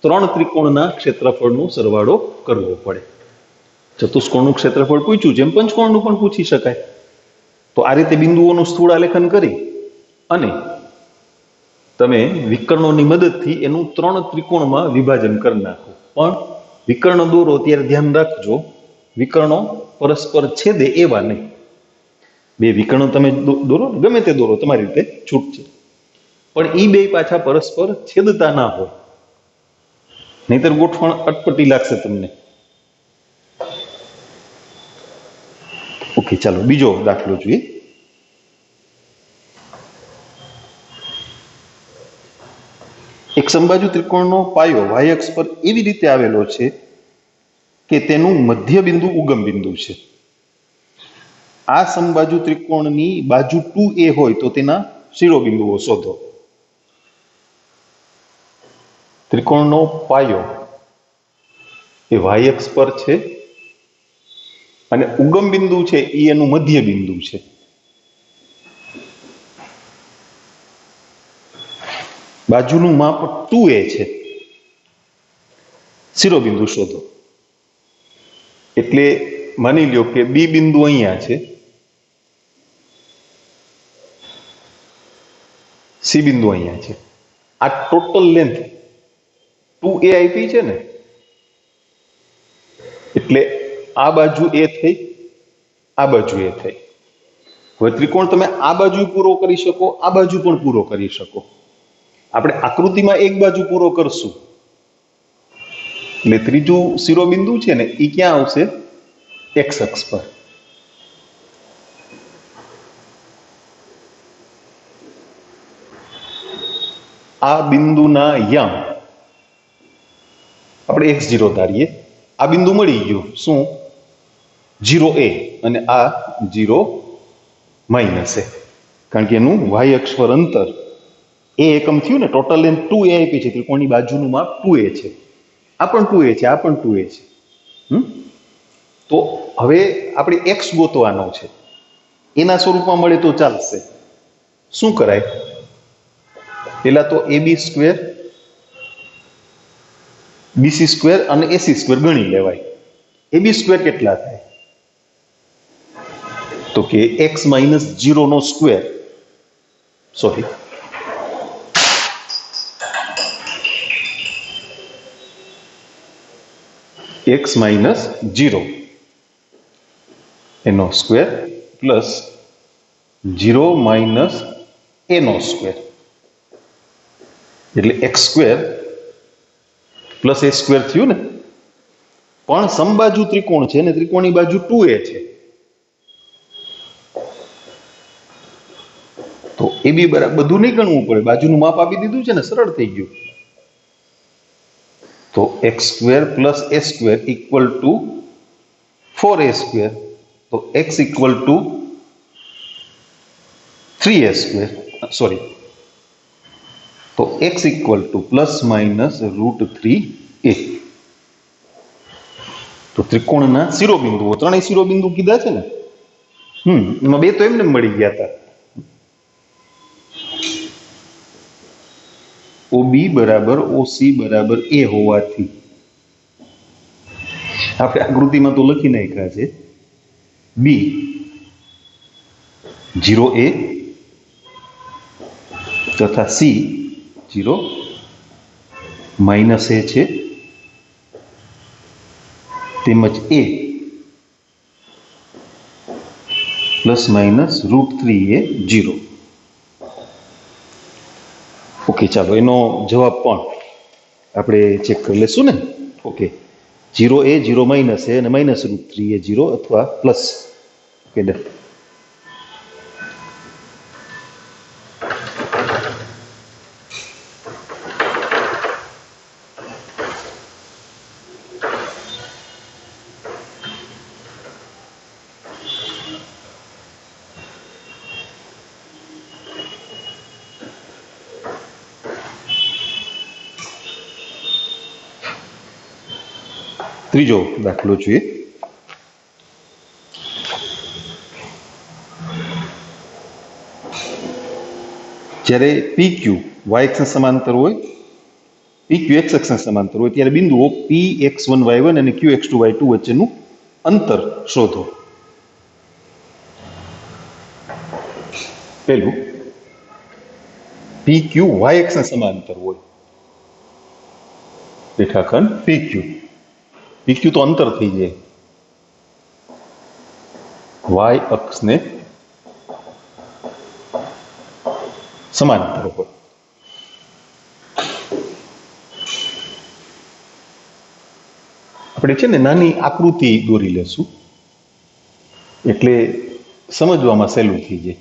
3 ત્રિકોણના ક્ષેત્રફળનો સરવાળો કરવો પડે. ચતુષ્કોણનું ક્ષેત્રફળ પૂછ્યું, જેમ પંચકોણનું પણ પૂછી શકાય. તો આ રીતે બિંદુઓનું સ્થૂળાલેખન કરી અને તમે વિકર્ણોની મદદથી એનું 3 ત્રિકોણમાં વિભાજન કરી નાખો. પણ વિકર્ણ દોરો ત્યારે ધ્યાન રાખજો, વિકર્ણો પરસ્પર છેદે એવા નહીં. 2 વિકર્ણો તમે દોરો, ગમે તે દોરો, તમારી રીતે છૂટ છે, પણ એ 2 પાછા પરસ્પર છેદતા ના હોય, નહીતર ગોઠવણ અટપટી લાગશે તમને. ઓકે, ચાલો બીજો દાખલો જોઈએ. એક સમબાજુ ત્રિકોણનો પાયો y અક્ષ પર એવી રીતે આવેલો છે કે તેનું મધ્ય બિંદુ ઉગમ બિંદુ છે. આ સમબાજુ ત્રિકોણની બાજુ 2a હોય તો તેના શિરોબિંદુઓ શોધો. ત્રિકોણનો પાયો એ y અક્ષ પર છે અને ઉગમ બિંદુ છે એ એનું મધ્ય બિંદુ છે. બાજુનું માપ 2a છે, શિરોબિંદુ શોધો. એટલે માની લ્યો કે બી બિંદુ અહીંયા છે, સી બિંદુ અહીંયા છે. આ ટોટલ લેન્થ 2a આપી છે ને, એટલે આ બાજુ એ થઈ, આ બાજુ એ થઈ. હવે ત્રિકોણ તમે આ બાજુ પૂરો કરી શકો, આ બાજુ પણ પૂરો કરી શકો. આપણે આકૃતિમાં એક બાજુ પૂરો કરશું એટલે ત્રીજું શિરોબિંદુ છે ને એ ક્યાં આવશે? x અક્ષ પર. આ બિંદુના યામ આપણે x0 ધારીએ. આ બિંદુ મળી ગયું, શું? 0a, અને આ 0 માઇનસ a, કારણ કે એનું y અક્ષ પર અંતર એ એકમ થયું ને. ટોટલ લેન્થ 2a આપી છે, ત્રિકોણની બાજુનું માપ 2a છે. આ પણ 2a છે, આ પણ 2a છે. તો હવે આપણે x ગોતવાનો છે, એના સ્વરૂપમાં મળે તો ચાલશે. શું કરાય? પેલા તો ab² bc² અને ac² ગણી લેવાય. ab² કેટલા થાય? તો કે x - 0 નો સ્ક્વેર, સોરી, x - 0 એનો સ્ક્વેર પ્લસ 0 - a નો સ્ક્વેર, એટલે x² પ્લસ a² થયું ને. પણ સમબાજુ ત્રિકોણ છે અને ત્રિકોણની બાજુ 2a છે, તો AB બરાબર બધું નહીં ગણવું પડે, બાજુનું માપ આપી દીધું છે ને, સરળ થઈ ગયું. તો x² + a² = 4a², તો x = 3a², સોરી, તો x = ±√3a. તો ત્રિકોણના શિરોબિંદુઓ, ત્રણેય શિરોબિંદુ કીધા છે ને, એમાં બે તો એમને મળી ગયા હતા. OB = OC = a હોવાથી આપણે આકૃતિમાં તો લખી નાખ્યા છે B 0a તથા C 0 - a છે, તેમજ a ±√3a 0. ઓકે, ચાલો એનો જવાબ પણ આપણે ચેક કરી લેશું ને. ઓકે, 0a 0 - a અને -√3a 0 અથવા પ્લસ. Okay, done. ત્રીજો દાખલો જોઈએ. જ્યારે PQ y અક્ષને સમાંતર હોય, PQ x અક્ષને સમાંતર હોય ત્યારે બિંદુઓ Px1 y1 અને Qx2 y2 વચ્ચેનું અંતર શોધો. પહેલું, PQ y અક્ષને સમાંતર હોય, રેખાખંડ PQ તો અંતર થઈ જાય, y અક્ષને સમાંતર હોય. આપણે છે ને નાની આકૃતિ દોરી લેશું એટલે સમજવામાં સહેલું થઈ જાય.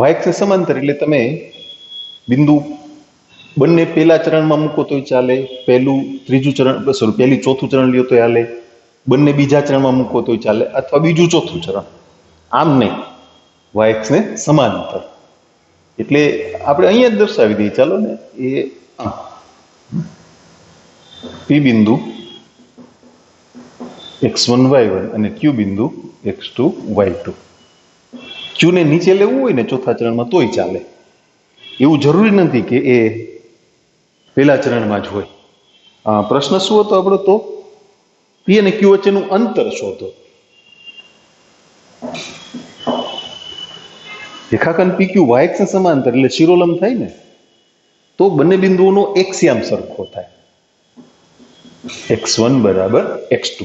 y અક્ષને સમાંતર એટલે તમે બિંદુ બંને પહેલા ચરણમાં મૂકો તોય ચાલે, પહેલું ચોથું ચરણ લ્યો તો ચાલે, બંને બીજા ચરણમાં મૂકો તોય ચાલે, અથવા બીજું ચોથું ચરણ. આમ નહીં, y અક્ષને સમાંતર એટલે આપણે અહીંયા જ દર્શાવી દઈએ. ચાલો ને, એ P બિંદુ x1 y1 અને Q બિંદુ x2 y2. Q ને નીચે લેવું હોય ને ચોથા ચરણમાં તોય ચાલે, એવું જરૂરી નથી કે એ પહેલા ચરણમાં જ હોય. પ્રશ્ન શું હતો આપણો? તો P અને Q વચ્ચેનું અંતર શોધો. રેખાખંડ PQ y અક્ષને સમાંતર એટલે શિરોલંબ થાય ને, તો બંને બિંદુઓનો એક્સિયામ સરખો થાય, x1 = x2.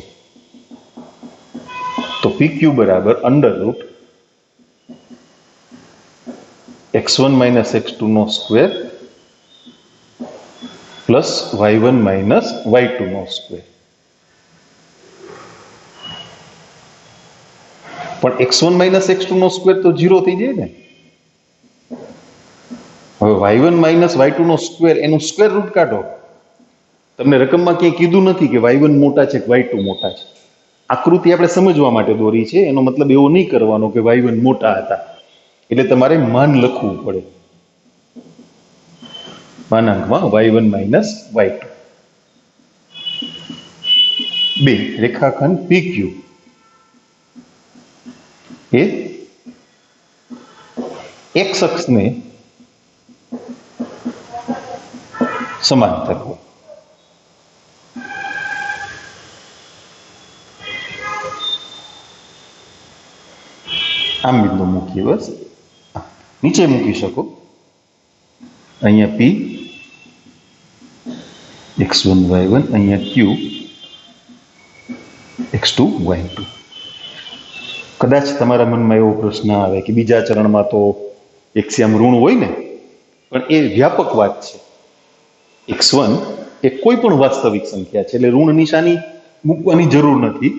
તો PQ = √x1 - x2² + y1 - y2². પણ x1 - x2² તો 0 થઈ જાય ને. હવે y1 - y2² એનું સ્ક્વેર રૂટ કાઢો. તમને રકમમાં ક્યાંય કીધું નથી કે y1 મોટા છે કે y2 મોટા છે. આકૃતિ આપણે સમજવા માટે દોરી છે, એનો મતલબ એવો નહીં કરવાનો કે y1 મોટા હતા, એટલે તમારે માન લખવું પડે, માનાંકમાં y1 - y2. 2, રેખાખંડ PQ એ x અક્ષને સમાંતર હોય. આમ બિંદુ મૂકીએ, બસ નીચે મૂકી શકો. અહીંયા P x1 y1, અહીંયા Q x2 y2. કદાચ તમારા મનમાં એવો પ્રશ્ન આવે કે બીજા ચરણમાં તો એક્સિયામ ઋણ હોય ને, પણ એ વ્યાપક વાત છે. x1 એ કોઈ પણ વાસ્તવિક સંખ્યા છે, એટલે ઋણ નિશાની મૂકવાની જરૂર નથી.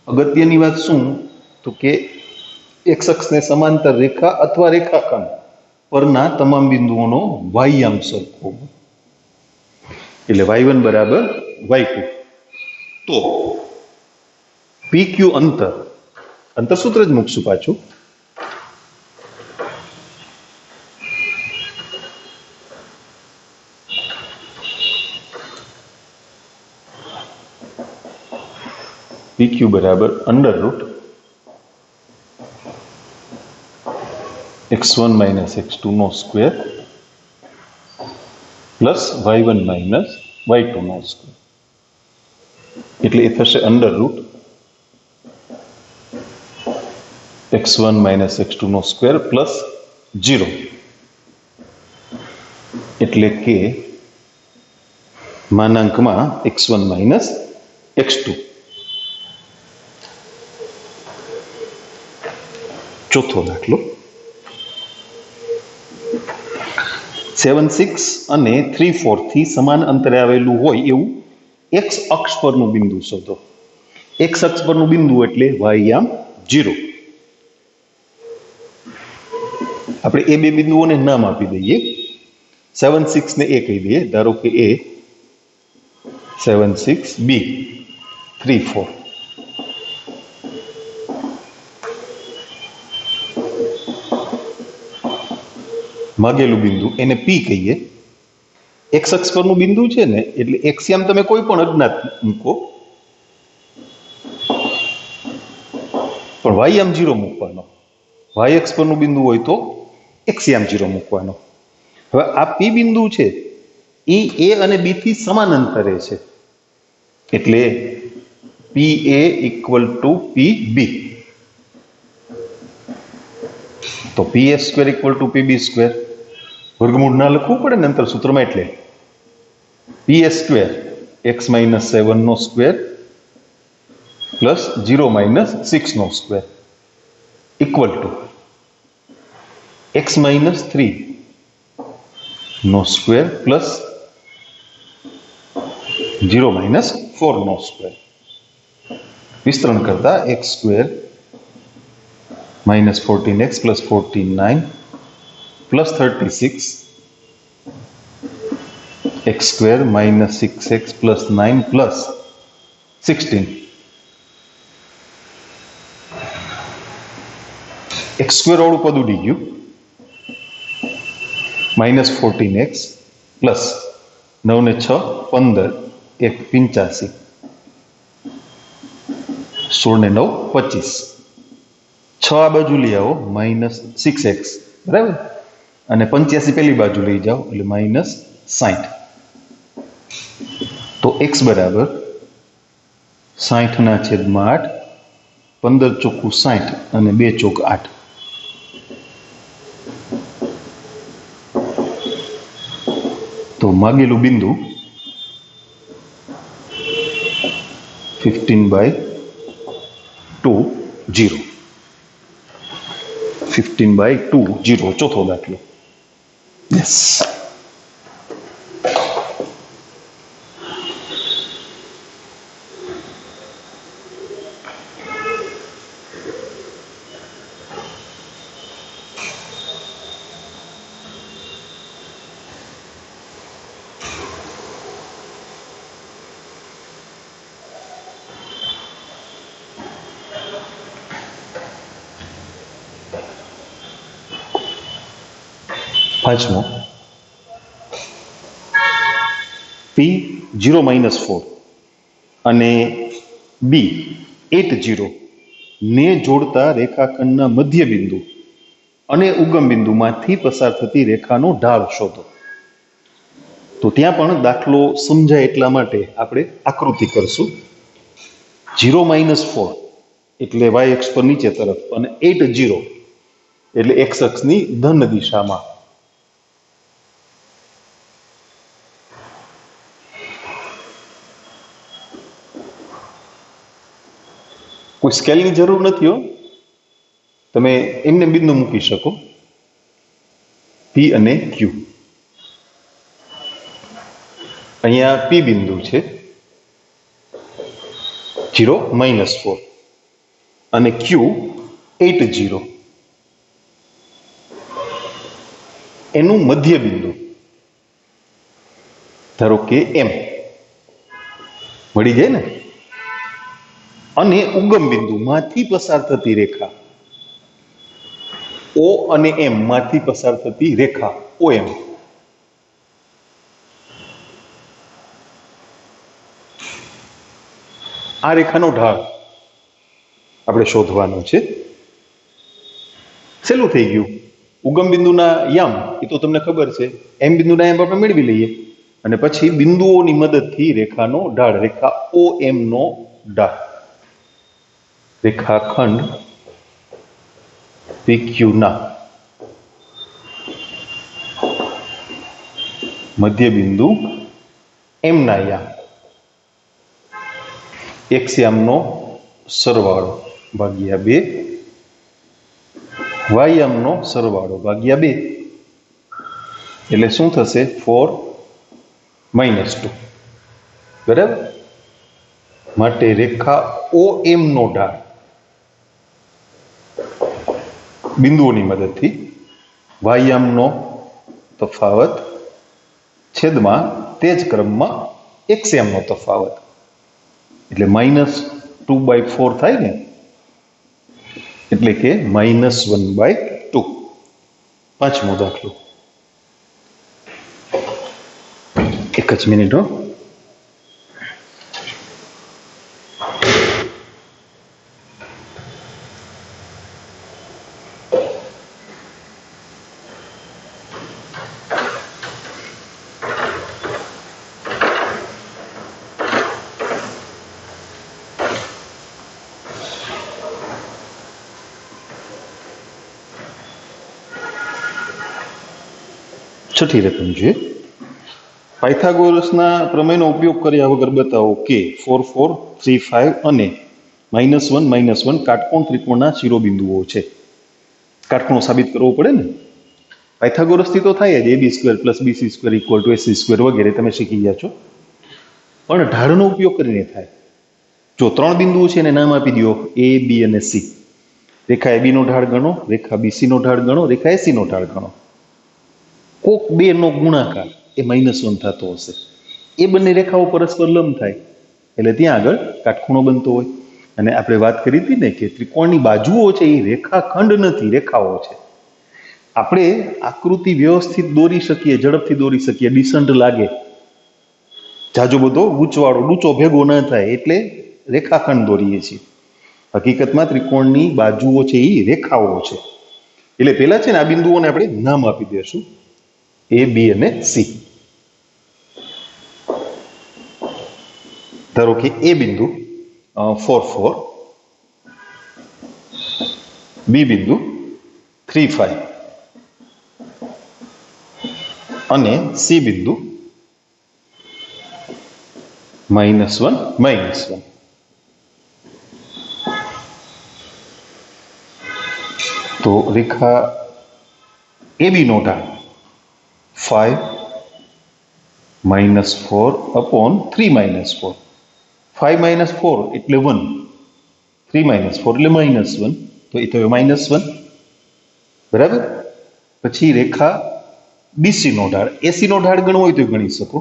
અગત્યની વાત શું તો કે x અક્ષને સમાંતર રેખા અથવા રેખાખંડ પરના તમામ બિંદુઓનો વાહ્યામ સરખો, એટલે y1 બરાબર y2. તો PQ અંતર સૂત્ર જ મૂકશું પાછું. PQ બરાબર √ x1 - x2 નો સ્ક્વેર પ્લસ y1 - y2 નો સ્ક્વેર, એટલે એ થશે √ x1 - x2 નો સ્ક્વેર પ્લસ 0, એટલે કે માનાંકમાં x1 - x2. ચોથો દાખલો 7, 6 અને 3, 4 થી સમાન અંતરે આવેલું હોય એવું x અક્ષ પરનું બિંદુ શોધો. x અક્ષ પરનું બિંદુ એટલે વાહ્યામ 0. આપણે એ બે બિંદુઓને નામ આપી દઈએ. 7, 6 ને એ કહી દઈએ, ધારો કે એ 7, 6, બી 3, 4. માગેલું બિંદુ એને પી કહીએ. એક્સ અક્ષ પરનું બિંદુ છે ને, એટલે એક્સિયામ તમે કોઈ પણ અજ્ઞાત મૂકો, પણ વાયયામ 0 મૂકવાનો. વાય અક્ષ પરનું બિંદુ હોય તો એક્સિયામ 0 મૂકવાનો. હવે આ પી બિંદુ છે એ એ અને બી થી સમાન અંતરે છે, એટલે પી એ = પી બી. તો પી એ સ્ક્વેર = પી બી સ્ક્વેર. વર્ગમૂળ ના લખવું પડે ને અંતર સૂત્રમાં, એટલે પી એ સ્ક્વેર x - 7 નો સ્ક્વેર પ્લસ 0 - 6 નો સ્ક્વેર = x - 3 નો સ્ક્વેર પ્લસ 0 - 4 નો સ્ક્વેર. વિસ્તરણ કરતા x square -14x + 49 + 36 x square -6x + 9 + 16 x square વાળું પદ ઉડી ગયું. -14x પ્લસ 9 ને 6 15 1 85 16 ને 9 25. 6 આ બાજુ લઈ આવો -6x, બરાબર, અને 85 પેલી બાજુ લઈ જાઓ એટલે -60. તો x બરાબર 60/8, 15 ચોખ્ખું 60 અને 2 ચોક 8. તો માગેલું બિંદુ 15/2 0. 15/2 0. ચોથો દાખલો. યસ. પાંચમો P 0 - 4 અને B 8, 0 ને જોડતા રેખાખંડના મધ્ય બિંદુ અને ઉગમ બિંદુમાંથી પસાર થતી રેખાનો ઢાળ શોધો. તો ત્યાં પણ દાખલો સમજાય એટલા માટે આપણે આકૃતિ કરશું. 0 - 4 એટલે y અક્ષ પર નીચે તરફ, અને 8, 0 એટલે x અક્ષની ધન દિશામાં. કોઈ સ્કેલની જરૂર નથી હો, તમે એમને બિંદુ મૂકી શકો P અને Q. અહીંયા પી બિંદુ છે 0 -4 અને ક્યુ 8 0 એનું મધ્ય બિંદુ ધારો કે એમ મળી જાય ને, અને ઉગમ બિંદુ માંથી પસાર થતી રેખા ઓ અને એમ માંથી પસાર થતી રેખા ઓ એમ. આ રેખાનો ઢાળ આપણે શોધવાનો છે. સહેલું થઈ ગયું. ઉગમ બિંદુના યામ એ તો તમને ખબર છે, એમ બિંદુના યામ આપણે મેળવી લઈએ અને પછી બિંદુઓની મદદથી રેખાનો ઢાળ, રેખા ઓ એમ નો ઢાળ, રેખાખંડ PQ ના મધ્ય બિંદુ એમ ના યામ, એક્સ યામનો સરવાળો ભાગ્યા 2, વાય યામનો સરવાળો ભાગ્યા 2, એટલે શું થશે? 4 - 2. બરાબર. માટે રેખા ઓ એમ નો ઢાળ બિંદુઓની મદદથી વાય યામનો તફાવત છેદમાં તે જ ક્રમમાં એક્સ યામનો તફાવત, એટલે -2/4 થાય ને, એટલે કે -1/2. પાંચમો દાખલો. એક જ મિનિટ હો. છઠ્ઠી રકમ છે. પાયથાગોરસના પ્રમેયનો ઉપયોગ કર્યા વગર બતાવો કે 4 4 3 5 અને -1 -1 કાટકોણ ત્રિકોણના શિરોબિંદુઓ છે. કાટખૂણો સાબિત કરવો પડે ને. પાયથાગોરસથી તો થાય જ, AB² + BC² = AC² વગેરે તમે શીખી ગયા છો, પણ ઢાળનો ઉપયોગ કરીને થાય. જો 3 બિંદુઓ છે એને નામ આપી દો A, B અને C. રેખા AB નો ઢાળ ગણો, રેખા BC નો ઢાળ ગણો, રેખા AC નો ઢાળ ગણો. કોક 2 નો ગુણાકાર એ -1 થતો હશે. એ બંને રેખાઓ પરસ્પર લંબ થાય એટલે ત્યાં આગળ કાટખૂણો બનતો હોય. અને આપણે વાત કરી હતી ને કે ત્રિકોણની બાજુઓ છે એ રેખાખંડ નથી, રેખાઓ છે. આપણે આકૃતિ વ્યવસ્થિત દોરી શકીએ, ઝડપથી દોરી શકીએ, ડિસન્ટ લાગે, જાજો બધો ગૂંચવાળો ડૂચો ભેગો ના થાય એટલે રેખાખંડ દોરીએ છીએ. હકીકતમાં ત્રિકોણની બાજુઓ છે એ રેખાઓ છે. એટલે પહેલા છે ને આ બિંદુઓને આપણે નામ આપી દઈશું A, B અને C. ધારો કે A બિંદુ 4 4, B બિંદુ 3 5 અને C બિંદુ -1 -1. તો રેખા AB નો ઢાળ 5 - 4/3 - 4. 5 - 4 એટલે 1, 3 - 4 એટલે -1, તો એ થયો -1. બરાબર. પછી રેખા BC નો ઢાળ, AC નો ઢાળ ગણવો હોય તો ગણી શકો.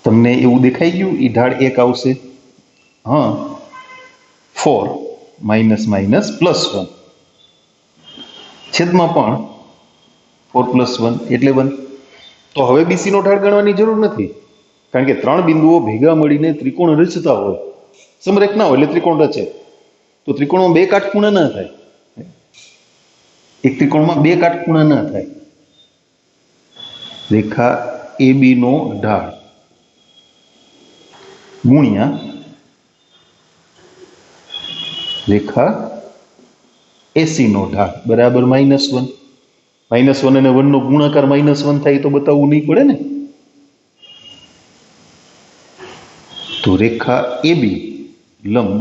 તમને એવું દેખાઈ ગયું? એ ઢાળ 1 આવશે. હા, 4 -+1 છેદમાં પણ 4 + 1 એટલે 1. તો હવે BC નો ઢાળ ગણવાની જરૂર નથી, કારણ કે 3 બિંદુઓ ભેગા મળીને ત્રિકોણ રચતા હોય, સમરેખ ના હોય એટલે ત્રિકોણ રચે. તો ત્રિકોણમાં 2 કાટખૂણા ના થાય, એક ત્રિકોણમાં 2 કાટખૂણા ના થાય. રેખા AB નો ઢાળ ગુણ્યા રેખા AC નો ઢાળ બરાબર -1. -1 અને 1 નો ગુણાકાર -1 થાય તો બતાવવું નહીં પડે ને. તો રેખા AB લંબ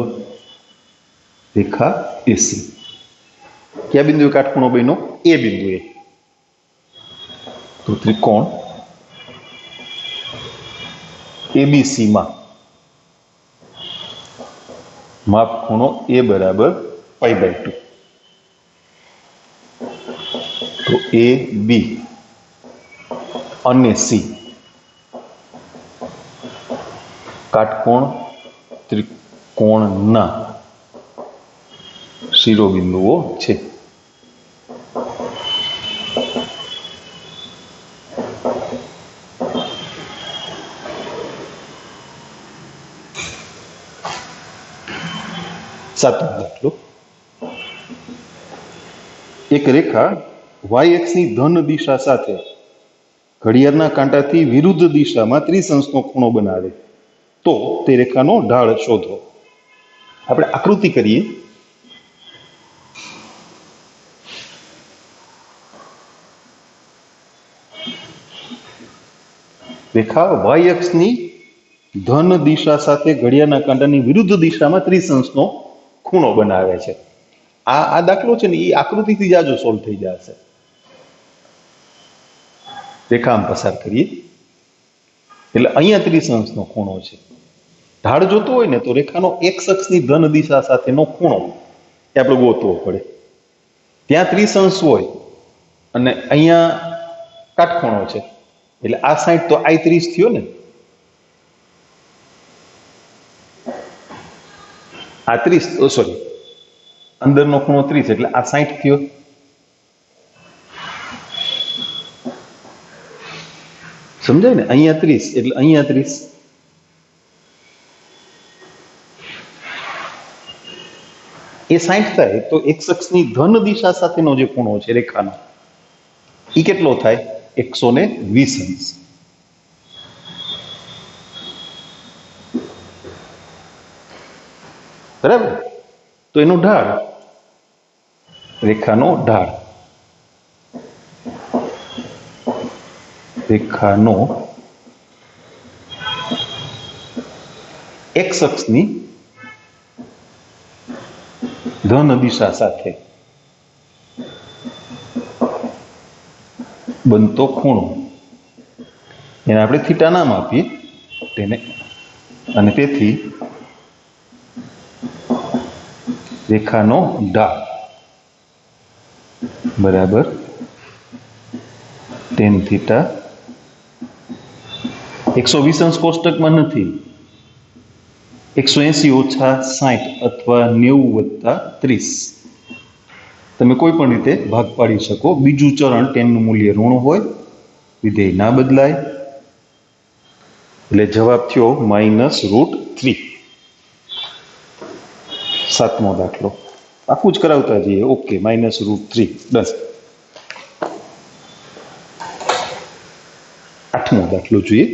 રેખા AC. કયા બિંદુએ કાટખૂણો બન્યો? A બિંદુએ. તો ત્રિકોણ ABC માં માપ ખૂણો A બરાબર π/2, તો AB અને C કાટકોણ ત્રિકોણના શિરોબિંદુઓ છે. સાતમો દાખલો. એક રેખા y અક્ષની ધન દિશા સાથે ઘડિયાળના કાંટાથી વિરુદ્ધ દિશામાં ત્રિસંસનો ખૂણો બનાવે તો તે રેખાનો ઢાળ શોધો. આપણે આકૃતિ કરીએ. રેખા y અક્ષની ધન દિશા સાથે ઘડિયાળના કાંટાની વિરુદ્ધ દિશામાં ત્રિસંસનો ખૂણો બનાવે છે. આ દાખલો છે ને એ આકૃતિથી જ આજો સોલ્વ થઈ જશે. રેખા આમ પસાર કરીએ એટલે અહીંયા ત્રિસંસનો ખૂણો છે. ઢાળ જોતો હોય ને તો રેખાનો x અક્ષની ધન દિશા સાથેનો ખૂણો એ આપણે ગોતવો પડે. ત્યાં ત્રિસંસ હોય અને અહીંયા કાટખૂણો છે એટલે આ 60 તો I30 થયો ને, આ 30 સોરી અંદરનો ખૂણો 30 એટલે આ 60 થયો. સમજાય ને? અહીંયા 30 એટલે અહીંયા 30. એ 60 થાય તો x અક્ષની ધન દિશા સાથેનો જે ખૂણો છે રેખાનો એ કેટલો થાય? 120 અંશ. બરાબર? તો એનો ઢાળ, રેખાનો ઢાળ, રેખાનો x અક્ષની ધન દિશા સાથે બનતો ખૂણો, એને આપણે થીટા નામ આપીએ તેને, અને તેથી રેખાનો ઢાળ બરાબર tan થીટા. 120 અંશ કોષ્ટકમાં નથી, 180 ઓછા 60 અથવા 90 વત્તા 30. તમે કોઈ પણ રીતે ભાગ પાડી શકો. બીજું ચરણ tan નું મૂલ્ય ઋણ હોય, વિધેય ના બદલાય એટલે જવાબ થયો -√3. સાતમો દાખલો આખું જ કરાવતા જઈએ. Okay, -√3 done. આઠમો દાખલો જોઈએ.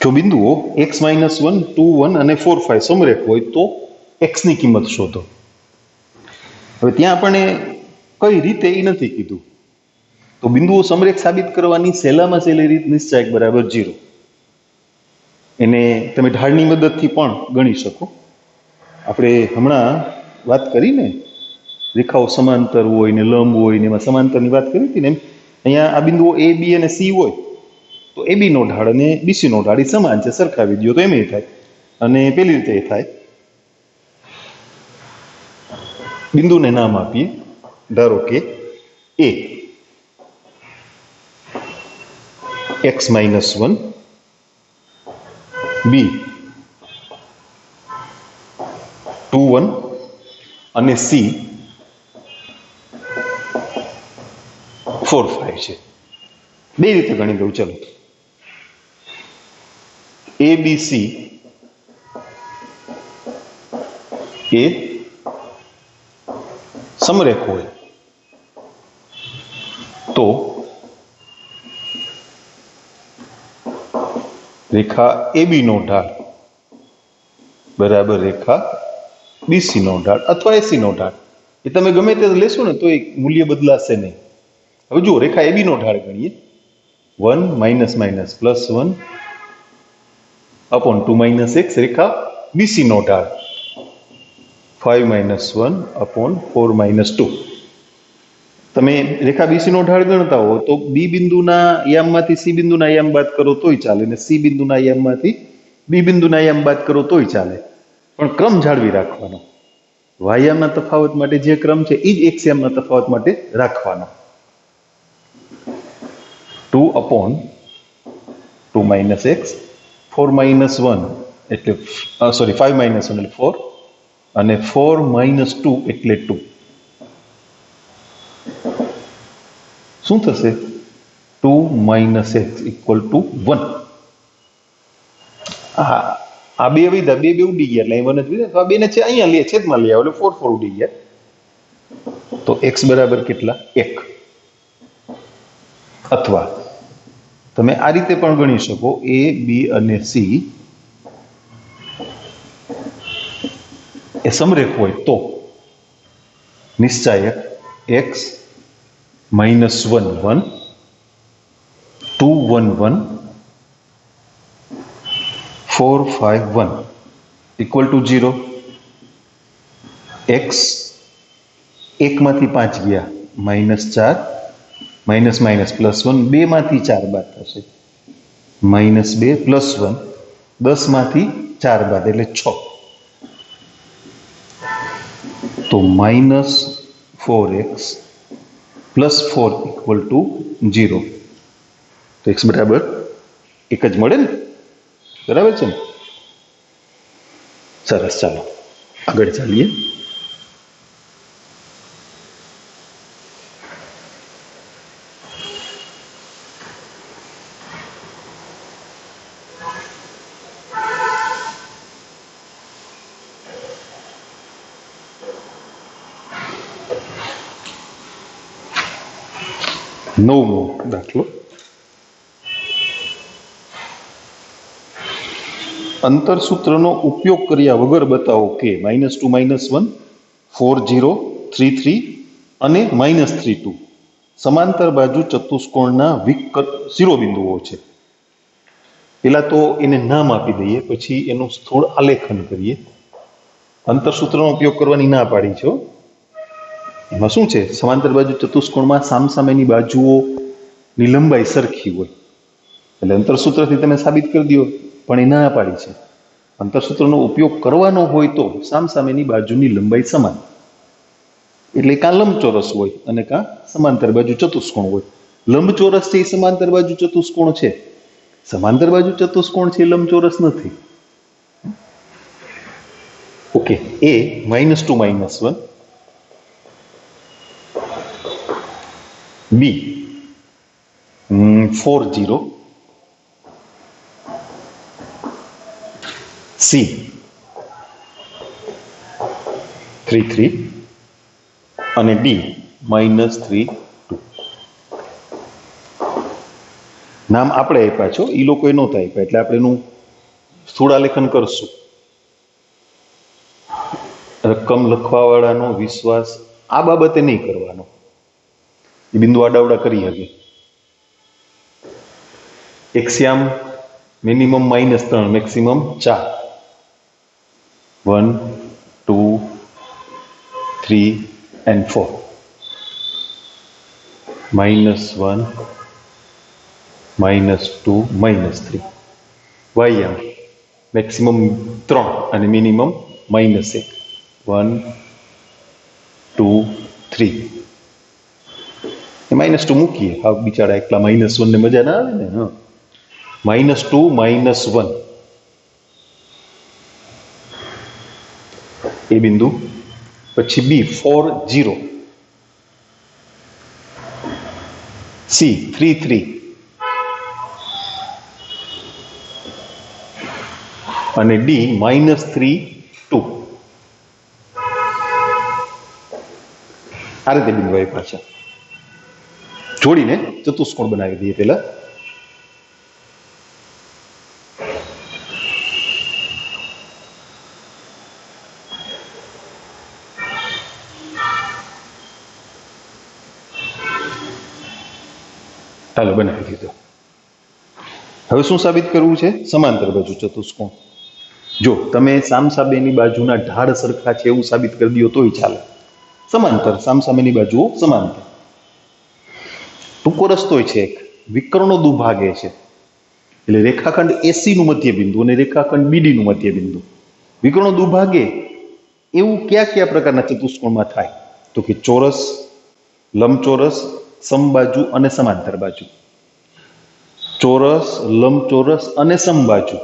જો બિંદુઓ x-1, 2, 1 અને 4, 5 સમરેખ હોય તો x ની કિંમત શોધો. હવે ત્યાં આપણને કઈ રીતે એ નથી કીધું. તો બિંદુઓ સમરેખ સાબિત કરવાની સહેલામાં સહેલી રીત નિશ્ચાયક બરાબર 0. એને તમે ઢાળની મદદથી પણ ગણી શકો. આપણે હમણાં વાત કરીને રેખાઓ સમાંતર હોય ને લંબ હોય ને એમાં સમાંતરની વાત કરી હતી ને, એમ અહીંયા આ બિંદુઓ A, B અને C હોય તો AB નો ઢાળ અને BC નો ઢાળ સમાન છે, સરખાવી દો તો એમ થાય. અને પેલી રીતે એ થાય, બિંદુને નામ આપીએ. ધારો કે A x-1, B 2, 1 અને C 4, 5 છે. બે રીતે ગણી દઉં. ચલો, ABC એ સમરેખ હોય તો રેખા AB નો ઢાળ બરાબર રેખા BC નો ઢાળ અથવા AC નો ઢાળ. એ તમે ગમે તે લેશો ને તો એ મૂલ્ય બદલાશે નહીં. હવે જુઓ રેખા AB નો ઢાળ ગણીએ 1 minus minus plus 1 upon 2 minus x रेखा BC नो ढाल 5 माइनस 1 अपॉन 4 माइनस 2 તમે રેખા BC નો ઢાળ ગણતા હો તો B બિંદુના યામમાંથી C બિંદુના યામ બાદ કરો તોય ચાલે અને C બિંદુના યામમાંથી B બિંદુના યામ બાદ કરો તોય ચાલે પણ ક્રમ જાળવી રાખવાનો y યામના તફાવત માટે જે ક્રમ છે એ જ x યામના તફાવત માટે રાખવાનો 2 अपॉन 2 माइनस एक्स 4 माइनस 1 એટલે સોરી 5 માઇનસ 1 એટલે 4 અને 4 માઇનસ 2 એટલે 2 શું થશે 2 માઇનસ એક્સ ઇક્વલ ટુ 1 આ બે વિધા બે ઉડી ગયા એટલે અહીં 1 જ વિધા તો આ બે ને છે અહીંયા લે છેદમાં લઈ આવો એટલે 4 4 ઉડી ગયા તો x બરાબર કેટલા 1 અથવા તમે આ રીતે પણ ગણી શકો A B અને C એ સમરેખ હોય તો નિશ્ચાયક x minus 1 1 2 1 1 4 5 1 equal to 0 x એક માંથી 5 ગયા -4 माइनस माइनस प्लस 1 2 माथी 4 बाद थशे -2 प्लस 1 10 माथी 4 बाद एटले 6 तो -4x प्लस 4 इक्वल टू 0 तो x बराबर एक ज मळे ने बराबर छे ने सरस चलो आगळ चालीए नवमो दाखलो अंतर सूत्रनो उपयोग कर्या वगर बताओ के -2 -1 4 0 3 3 અને -3 2 समांतर बाजू चतुष्कोणना शिरोबिंदुओ छे पेला तो एने नाम आपी दईए पछी एनुं स्थूल आलेखन करीए अंतर सूत्रनो उपयोग करवानी ना पाडी छे एमां शुं छे समांतर बाजू चतुष्कोणमां सामसामेनी बाजुओनी लंबाई सरखी होय એટલે અંતર સૂત્રથી તમે સાબિત કરી દો પણ એ ના પાડી છે અંતર સૂત્રનો ઉપયોગ કરવાનો હોય તો સામસામેની બાજુની લંબાઈ સમાન એટલે કાં લંબચોરસ હોય અને કાં સમાંતર બાજુ ચતુષ્કોણ હોય લંબચોરસ છે એ સમાંતર બાજુ ચતુષ્કોણ છે સમાંતર બાજુ ચતુષ્કોણ છે એ લંબચોરસ નથી ઓકે એ -2 -1 B 4 0 C 3 3 અને D -3 2 નામ આપણે આપ્યા છો એ લોકોએ નહોતા આપ્યા એટલે આપણે એનું સ્થૂળાલેખન કરશું રકમ લખવાવાળાનો વિશ્વાસ આ બાબતે નહીં કરવાનો એ બિંદુ આડાવડા કરી શકે एक्सियम मिनिमम -3 मैक्सिमम 4 1 2 3 and 4 -1 -2 -3 वायम मैक्सिमम 3 અને મિનિમમ -1 1 2 3 -2 મૂકીએ હા બિચારા એકલા -1 ને મજા ના આવે ને હા -2 -1 એ બિંદુ પછી B 4 0 C 3 3 અને D -3 2 આ રીતે બિંદુ આવી પાછા જોડીને ચતુષ્કોણ બનાવી દઈએ પેલા ચાલો બનાવી દીધો. હવે શું સાબિત કરવું છે? સમાંતર બાજુ ચતુષ્કોણ. જો તમે સામસામેની બાજુના ઢાળ સરખા છે એવું સાબિત કરી દો તોય ચાલે. સમાંતર, સામસામેની બાજુઓ સમાંતર. ટૂંકો રસ્તો છે એક, વિકર્ણો દુભાગે છે. એટલે રેખાખંડ એસી નું મધ્ય બિંદુ અને રેખાખંડ બીડી નું મધ્ય બિંદુ વિકર્ણો દુભાગે એવું કયા કયા પ્રકારના ચતુષ્કોણમાં થાય? તો કે ચોરસ, લંબચોરસ, સમબાજુ અને સમાંતર બાજુ. ચોરસ, લંબચોરસ અને સમબાજુ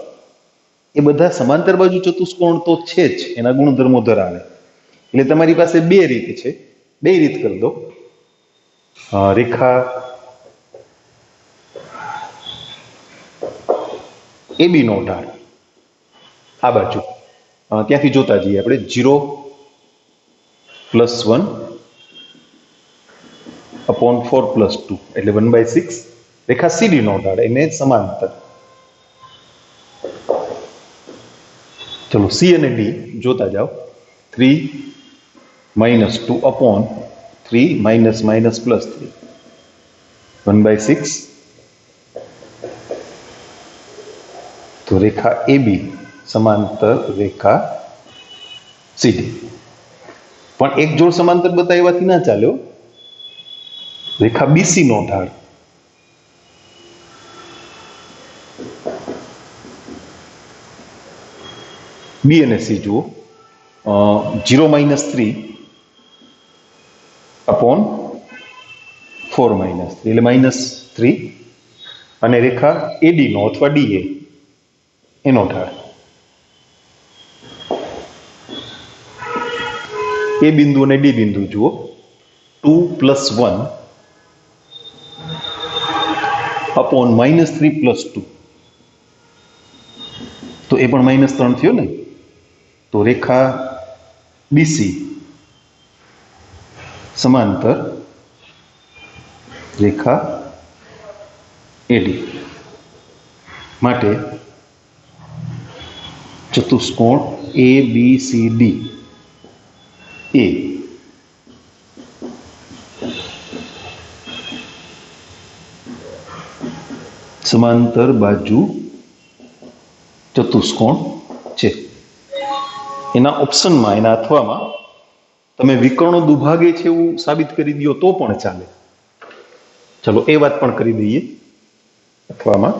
એ બધા સમાંતર બાજુ ચતુષ્કોણ તો છે જ, એના ગુણધર્મો ધરાવે. એટલે તમારી પાસે બે રીત છે, બે રીત કરી દો. રેખા એબી નો ઢાળ આ બાજુ, ત્યાંથી જોતા જઈએ આપણે. 0+1/4+2 એટલે 1/6. રેખા સીડી નો ઢાળ એને સમાંતર. ચલો સી અને ડી જોતા જાઓ. 3 - 2/3 -+3 1/6. તો રેખા એબી સમાંતર રેખા સીડી. પણ એક જોડ સમાંતર બતાવ્યાથી ના ચાલ્યો. રેખા બીસી નો ઢાળ બી અને સી જુઓ. 0-3/4 એટલે -3. અને રેખા એડી નો અથવા ડીએ એનો ઢાળ. એ બિંદુ અને ડી બિંદુ જુઓ. 2+1/-3+2 તો એ પણ -3 થયો ને. તો રેખા બીસી સમાંતર રેખા એડી માટે ચતુષ્કોણ એ બી સી ડી એ સમાંતર બાજુ ચતુષ્કોણ છે. એના ઓપ્શનમાં, એના અથવામાં તમે વિકર્ણો દુભાગે છે એવું સાબિત કરી દો તો પણ ચાલે. ચલો એ વાત પણ કરી દઈએ અથવામાં.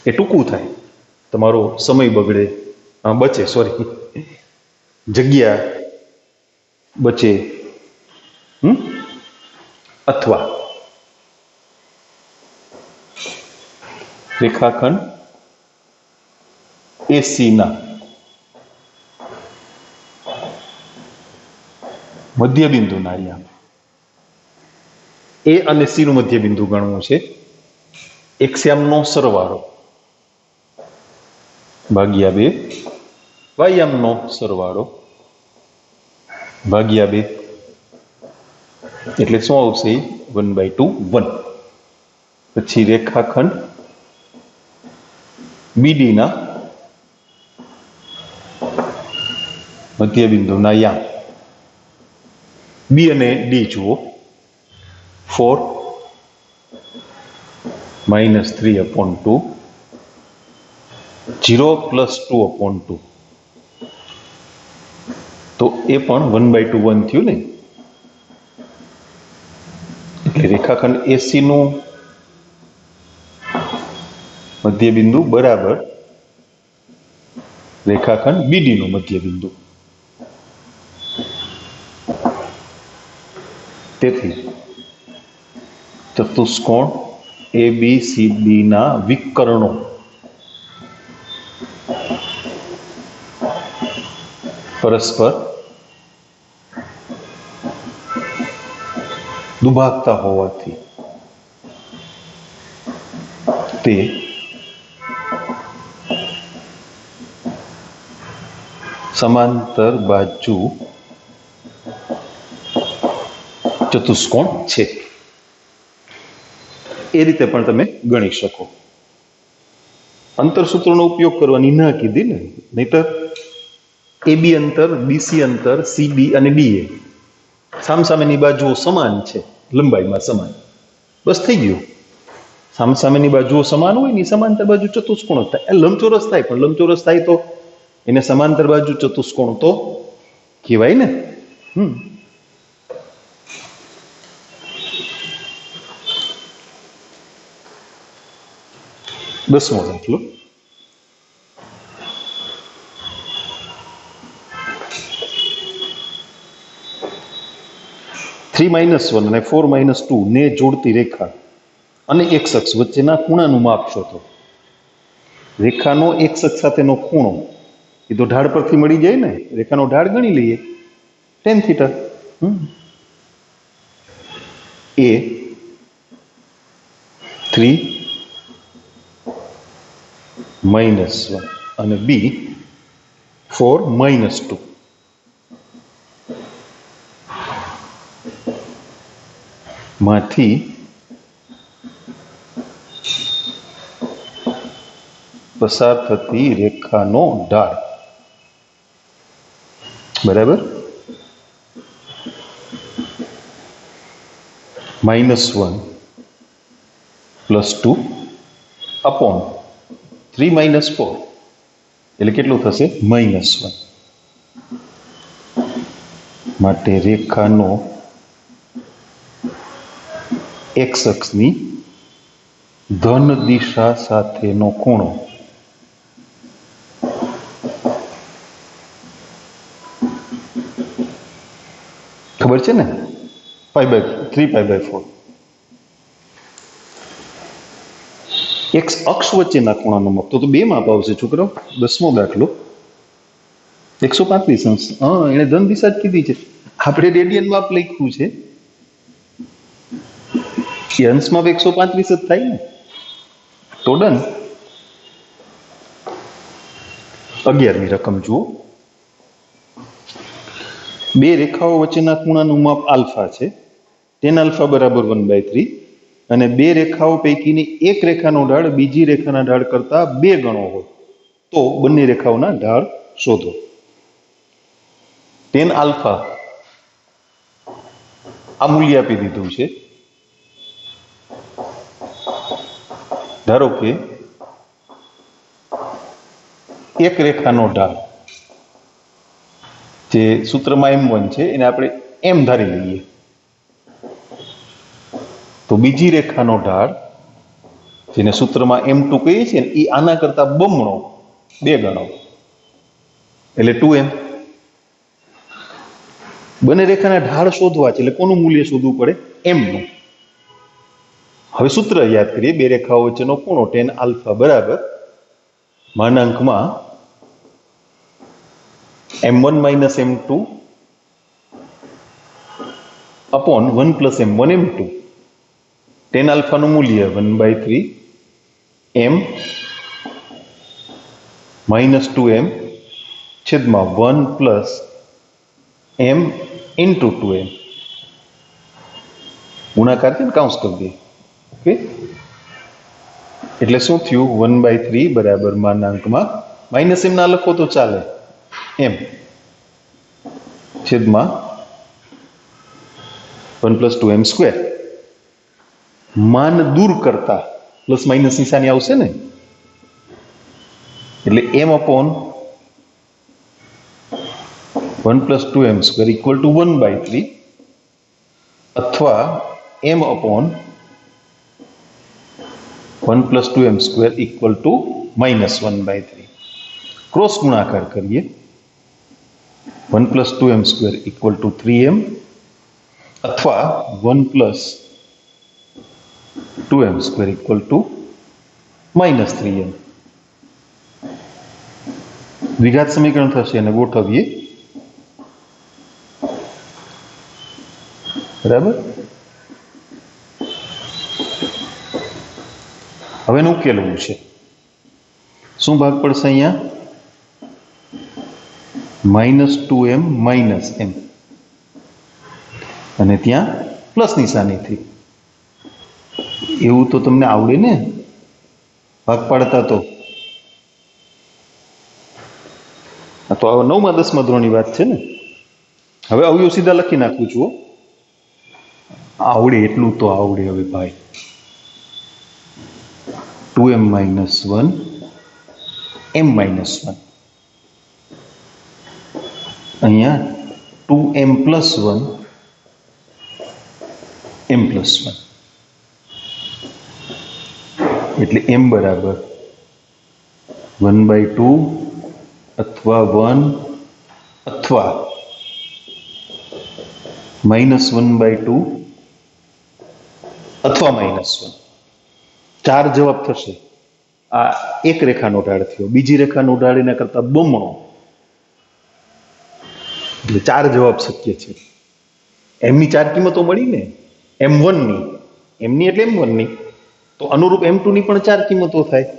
એ ટૂંકું થાય, તમારો સમય બચે, જગ્યા બચે. અથવા રેખાખંડ એસી ના મધ્ય બિંદુના, અહીંયા એ અને સી નું મધ્ય બિંદુ ગણવું છે. એક્સયામનો સરવાળો ભાગ્યા 2, વાયામનો સરવાળો ભાગ્યા 2 એટલે શું આવશે? 1/2 1. પછી રેખાખંડ બીડી ના મધ્ય બિંદુના યામ બી અને ડી જુઓ. 4 - 3/2 0+2/2 તો એ પણ 1/2 1 થયું ને. એટલે રેખાખંડ એસી નું મધ્ય બિંદુ બરાબર રેખાખંડ બીડી નું મધ્ય બિંદુ. તેથી ચતુષ્કોણ એબીસીડી ના વિકર્ણો પરસ્પર દુભાગતા હોવાથી તે સમાંતર બાજુ ચતુષ્કોણ છે. એ રીતે પણ તમે ગણી શકો. અંતરસૂત્રનો ઉપયોગ કરવાની ના કીધી ને, નહીતર એબી અંતર, બીસી અંતર, સીડી અને ડીએ સામસામેની બાજુઓ સમાન છે, લંબાઈમાં સમાન, બસ થઈ ગયું. સામે સામેની બાજુઓ સમાન હોય ને સમાંતર બાજુ ચતુષ્કોણ થાય. એ લંબચોરસ થાય, પણ લંબચોરસ થાય તો એને સમાંતર બાજુ ચતુષ્કોણ તો કહેવાય ને. 10મો દાખલો. 3 - 1 અને 4 - 2 ને જોડતી રેખા અને એક્સ અક્ષ વચ્ચેના ખૂણાનું માપ શોધો. રેખાનો એક્સ અક્ષ સાથેનો ખૂણો એ તો ઢાળ પરથી મળી જાય ને. રેખાનો ઢાળ ગણી લઈએ, tan θ. એ 3 - 1 અને બી 4 - 2. માંથી પસાર થતી રેખાનો ઢાળ બરાબર -1 + 2 અપોન 3 - 4 એટલે કેટલું થશે? -1. માટે રેખાનો એક્સ અક્ષની ધન દિશા સાથેનો ખૂણો ખબર છે ને? 3π/4. એક્સ અક્ષ વચ્ચેના ખૂણાનો માપ તો 2 માપ આવશે છોકરો. 10મો દાખલો. 135 અંશ. એને ધન દિશા જ કીધી છે. આપણે રેડિયન માપ લખ્યું છે. અંશમાં 135 જ થાય ને. તો ડન. 11મી રકમ જુઓ. 2 રેખાઓ વચ્ચેના ખૂણાનું માપ આલ્ફા છે. tan આલ્ફા બરાબર 1/3 અને 2 રેખાઓ પૈકીની એક રેખાનો ઢાળ બીજી રેખાના ઢાળ કરતા 2 ગણો હોય તો બંને રેખાઓના ઢાળ શોધો. tan આલ્ફા આ મૂલ્ય આપી દીધું છે. ધારો કે એક રેખાનો ઢાળ જે સૂત્રમાં m1 છે એને આપણે m ધારી લઈએ, તો બીજી રેખાનો ઢાળ જેને સૂત્રમાં m2 કહીએ છીએ ને એ આના કરતા બમણો 2 ગણો એટલે 2m. બંને રેખાના ઢાળ શોધવા છે એટલે કોનું મૂલ્ય શોધવું પડે? m નું. હવે સૂત્ર યાદ કરીએ. 2 રેખાઓ વચ્ચેનો ખૂણો tan આલ્ફા બરાબર માનાંકમાં m1 - m2 upon 1 + m1 m2. tan આલ્ફાનું મૂલ્ય 1/3 m - 2m છેદમાં 1 + m × 2m. ગુણાકાર છે ને કાઉન્સ કરી દઈએ. ઓકે, એટલે શું થયું? 1/3 બરાબર માનાંકમાં -m ના લખો તો ચાલે, m છેદમાં 1 + 2m². માન દૂર કરતા પ્લસ માઇનસ નિશાની આવશે ને, એટલે m અપોન 1 + 2m² = 1/3 અથવા m અપોન 1 + 2m² = -1/3. ક્રોસ ગુણાકાર કરીએ. 1 + 2m² = 3m અથવા 1 + 2m² = -3m. દ્વિઘાત સમીકરણ થશે અને ગોઠવીએ. બરાબર. હવે એનું ઉકેલવું છે. શું ભાગ પડશે અહીંયા? -2m - m અને ત્યાં પ્લસ નિશાનીથી. એવું તો તમને આવડે ને ભાગ પાડતા? તો આ તો 9મા 10મા ધોરણની વાત છે ને. હવે અવયવ સીધા લખી નાખું છું. આવડે એટલું તો આવડે હવે ભાઈ. 2m minus 1 m minus 1 અહીંયા 2m plus 1 m plus 1 એટલે m બરાબર 1/2 અથવા 1 અથવા -1/2 અથવા -1 ચાર જવાબ થશે. આ એક રેખાનો ઢાળ થયો, બીજી રેખાનો ઢાળ એના કરતા બમણો, એટલે ચાર જવાબ શક્ય છે. એમની ચાર કિંમતો મળી ને, m1 ની, એમની એટલે m1 ની, તો અનુરૂપ m2 ની પણ ચાર કિંમતો થાય.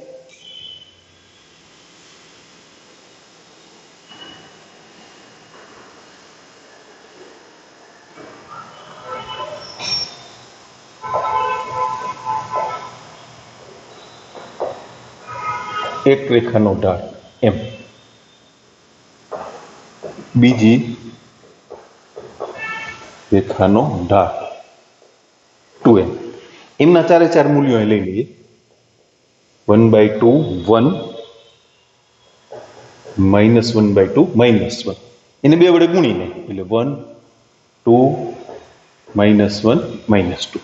એક રેખાનો ઢાળ m, બીજી રેખાનો ઢાળ 2m. એમના ચારે ચાર મૂલ્યો લઈ લઈએ. 1/2 1 -1/2 -1, એને બે વડે ગુણીને એટલે 1 2 -1 -2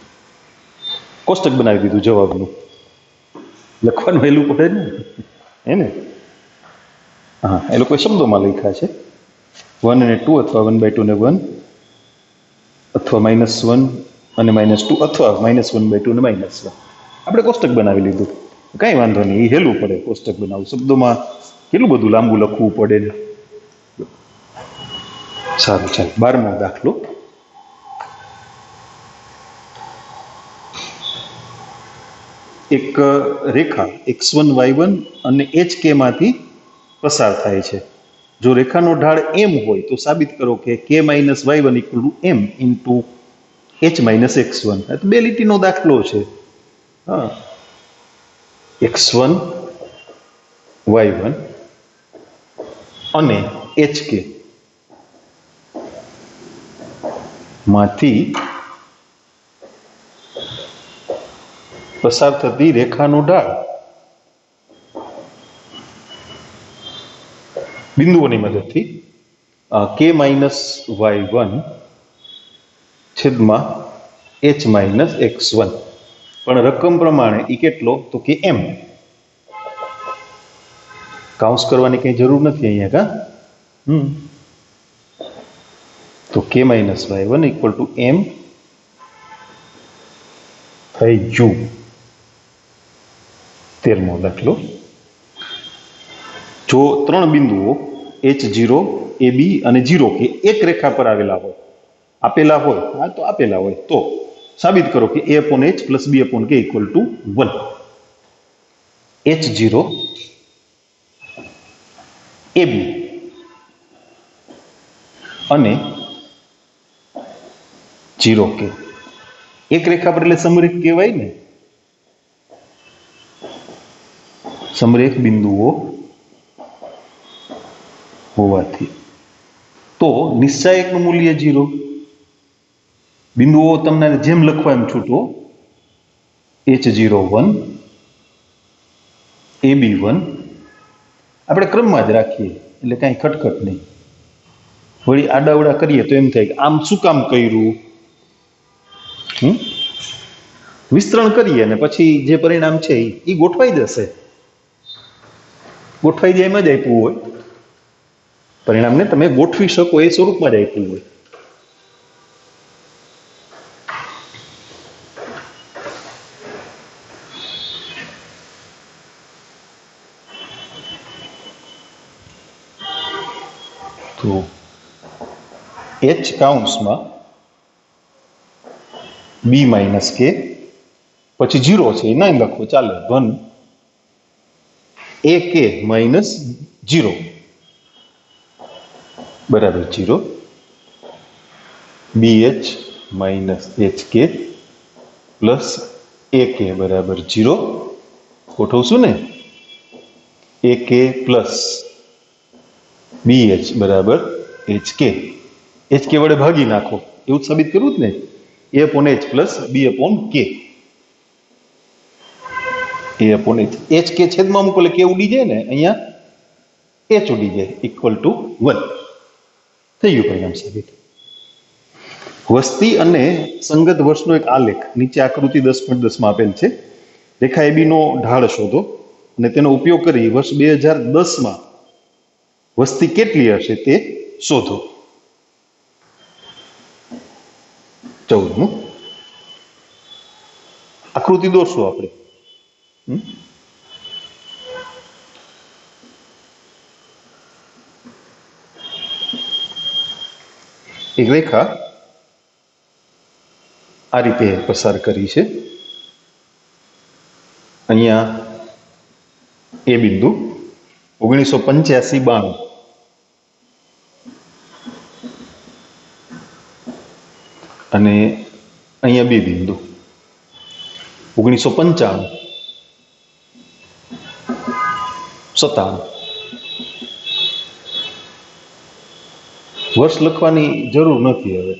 કોષ્ટક બનાવી દીધું જવાબનું. લખવાનું વહેલું પડે ને, હે ને? હા, એ લોકો શબ્દોમાં લખ્યા છે 1 અને 2 અથવા 1/2 ને 1 અથવા -1 અને -2 અથવા -1/2 ને -1. આપણે કોષ્ટક બનાવી લીધું, કાંઈ વાંધો નહીં, એ હેલું પડે કોષ્ટક બનાવવું. શબ્દોમાં કેટલું બધું લાંબુ લખવું પડે ને. સારું, ચાલો 12મો દાખલો. એક રેખા x1 y1 અને hk માંથી પસાર થાય છે. જો રેખાનો ઢાળ m હોય તો સાબિત કરો કે k - y1 = m into h - x1. આ તો બે લીટીનો દાખલો છે. હા, x1 y1 અને hk માંથી પસાર થતી રેખાનો ઢાળ બિંદુઓની મદદથી k - y1 છેદમાં h - x1, પણ રકમ પ્રમાણે એ કેટલો તો કે m. કાઉન્સ કરવાની કઈ જરૂર નથી અહીંયા, કા તો k - y1 = m થઈ ગયું. 13મો દાખલો. જો ત્રણ બિંદુઓ H0 AB અને 0K એક રેખા પર આપેલા હોય તો સાબિત કરો કે a/h + b/k = 1. H0 AB અને 0K એક રેખા પર એટલે સમરેખ કહેવાય ને. સમરેખ બિંદુઓ હોવાથી તો નિશ્ચાયકનું મૂલ્ય 0. બિંદુઓ તમને જેમ લખવા એમ છૂટો. H01 AB1 આપણે ક્રમમાં જ રાખીએ એટલે કાંઈ ખટખટ નહીં. વળી આડાવડા કરીએ તો એમ થાય કે આમ શું કામ કર્યું. વિસ્તરણ કરીએ ને પછી જે પરિણામ છે એ ગોઠવાઈ જશે. ગોઠવાઈ જાય એમ જ આપ્યું હોય, પરિણામને તમે ગોઠવી શકો એ સ્વરૂપમાં જ આપ્યું હોય. તો h કાઉન્સમાં b - k પછી 0 છે એ નહીં લખો ચાલે. 1 ak - 0 બરાબર 0. bh - hk પ્લસ ak બરાબર 0. ગોઠવશું ને. ak પ્લસ bh બરાબર hk. hk વડે ભાગી નાખો એવું જ સાબિત કરવું જ ને. a/h plus b/k. એ અપોન એચ, એચ કે છેદમાં અમુક એટલે કે ઉડી જાય ને, અહીંયા એચ ઉડી જાય, ઇક્વલ ટુ 1. થઈ ગયું પરિણામ સાબિત. વસ્તી અને સંગત વર્ષનો એક આલેખ નીચે આકૃતિ 10.10 માં આપેલ છે. રેખા એબી નો ઢાળ શોધો અને તેનો ઉપયોગ કરી વર્ષ 2010 માં વસ્તી કેટલી હશે તે શોધો. 14મું આકૃતિ દોરશું આપણે. એક રેખા આ રીતે પસાર કરી છે. અહીંયા એ બિંદુ 1985-92 અને અહીંયા બી બિંદુ 1995-97. વર્ષ લખવાની જરૂર નથી હવે,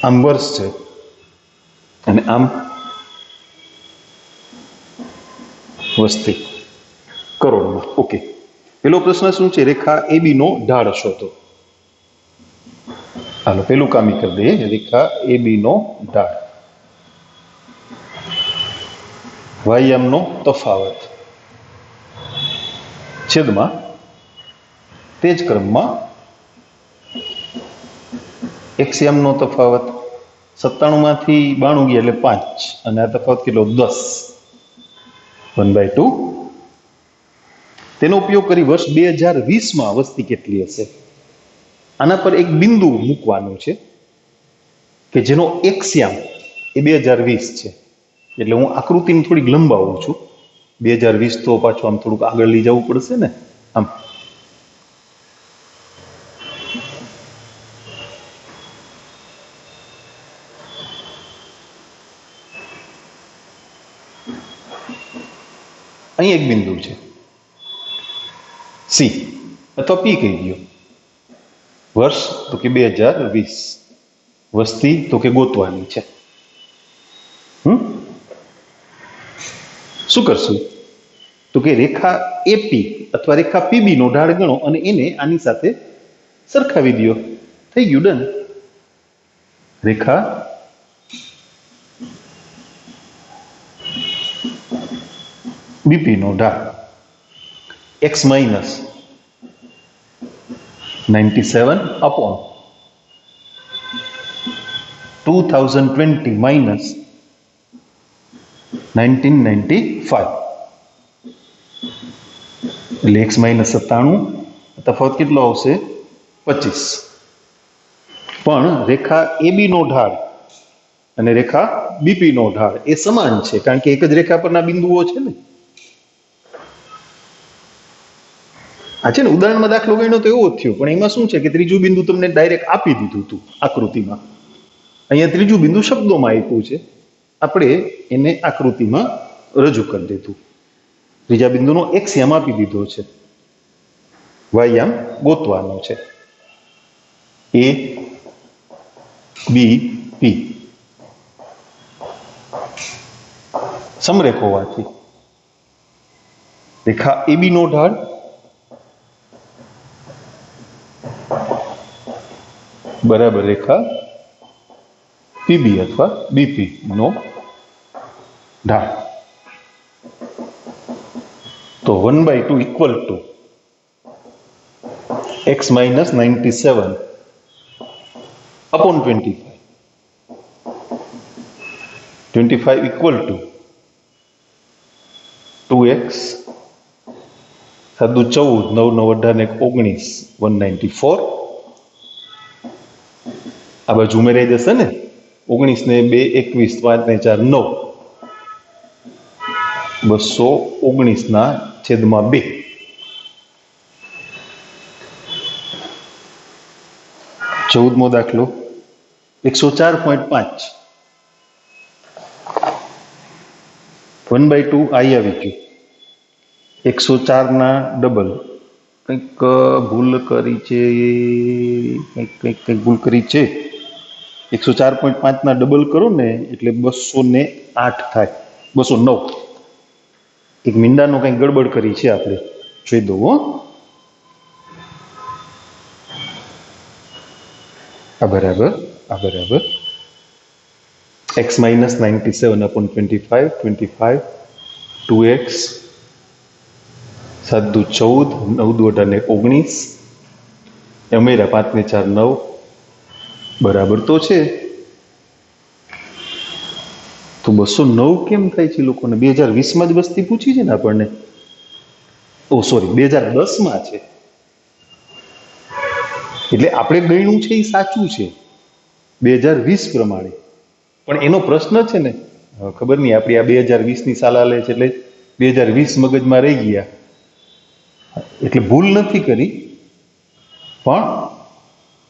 આમ વર્ષ છે અને આમ વસ્તી કરોડમાં. ઓકે, પેલો પ્રશ્ન શું છે? રેખા એબી નો ઢાળ શોધો. હાલો પેલું કામી કરી દઈએ. રેખા એબી નો ઢાળ, વાયામનો તફાવત છેદમાં તે જ ક્રમમાં એક્સયામનો તફાવત. 97 માંથી 92 ગયા એટલે 5 અને આ તફાવત કેટલો? 10. 1/2. તેનો ઉપયોગ કરી વર્ષ 2020 માં વસ્તી કેટલી હશે. આના પર એક બિંદુ મૂકવાનું છે કે જેનો એક્સયામ એ 2020 છે. એટલે હું આકૃતિને થોડીક લંબાવું છું. 2020 તો પાછું આમ થોડુંક આગળ લઈ જવું પડશે ને, આમ. અહીં એક બિંદુ છે સી અથવા પી કહી દો. વર્ષ તો કે 2020, વસ્તી તો કે ગોતવાની છે. શું કરશું? તો કે રેખા એપી અથવા રેખા પીબી નો ઢાળ ગણો અને એને આની સાથે સરખાવી દો. થઈ ગયું, ડન. રેખા બીપી નો ઢાળ x માઇનસ 97 upon 2020 minus 1995 એટલે x માઇનસ 97, તફાવત કેટલો આવશે? 25. પણ રેખા એબી નો ઢાળ અને રેખા બીપી નો ઢાળ એ સમાન છે, કારણ કે એક જ રેખા પરના બિંદુઓ છે ને. આ છે ને ઉદાહરણમાં દાખલો ગણ્યો તો એવો જ થયો, પણ એમાં શું છે કે ત્રીજું બિંદુ તમને ડાયરેક્ટ આપી દીધું હતું આકૃતિમાં. અહીંયા ત્રીજું બિંદુ શબ્દોમાં આપ્યું છે, આપણે એને આકૃતિમાં રજૂ કરી દીધું. ત્રીજા બિંદુનો એક્સયામ આપી દીધો છે, વાયામ ગોતવાનો છે. એ બી પી સમરેખ હોવાથી રેખા એબી નો ઢાળ બરાબર રેખા પીબી અથવા બીપી નો ઢાળ. તો 1/2 equal to x minus 97 upon 25. 25 equal to 2x સાદું 14, 9 9 18 194. આ બાજુ ઉમેરાઈ જશે ને, 19 ને 2 21, 5 ને 4 9, 219 ના છેદમાં 2. ચૌદમો દાખલો 104.5. 1/2 આઈ આવી ગયું. 104 ના ડબલ કંઈક ભૂલ કરી છે, કંઈક ભૂલ કરી છે. 104.5 ના ડબલ કરો ને એટલે 208 થાય, 209. એક મીંડાનો કંઈક ગડબડ કરી છે આપણે, જોઈ દો હો. આ બરાબર, આ બરાબર. x માઇનસ 97/25, 25 2x 7 દુ 14, 9 દુ 18 19, અમેરા 5 ને 4 9, બરાબર તો છે. તો 209 કેમ થાય છે લોકોને? 2020માં જ વસ્તી પૂછી છે ને આપણને. ઓ સોરી, 2010માં છે. એટલે આપણે ગણ્યું છે એ સાચું છે 2020 પ્રમાણે, પણ એનો પ્રશ્ન છે ને, ખબર નહીં આપણી આ 2020ની સાલ આલે છે એટલે 2020 મગજમાં રહી ગયા, એટલે ભૂલ નથી કરી, પણ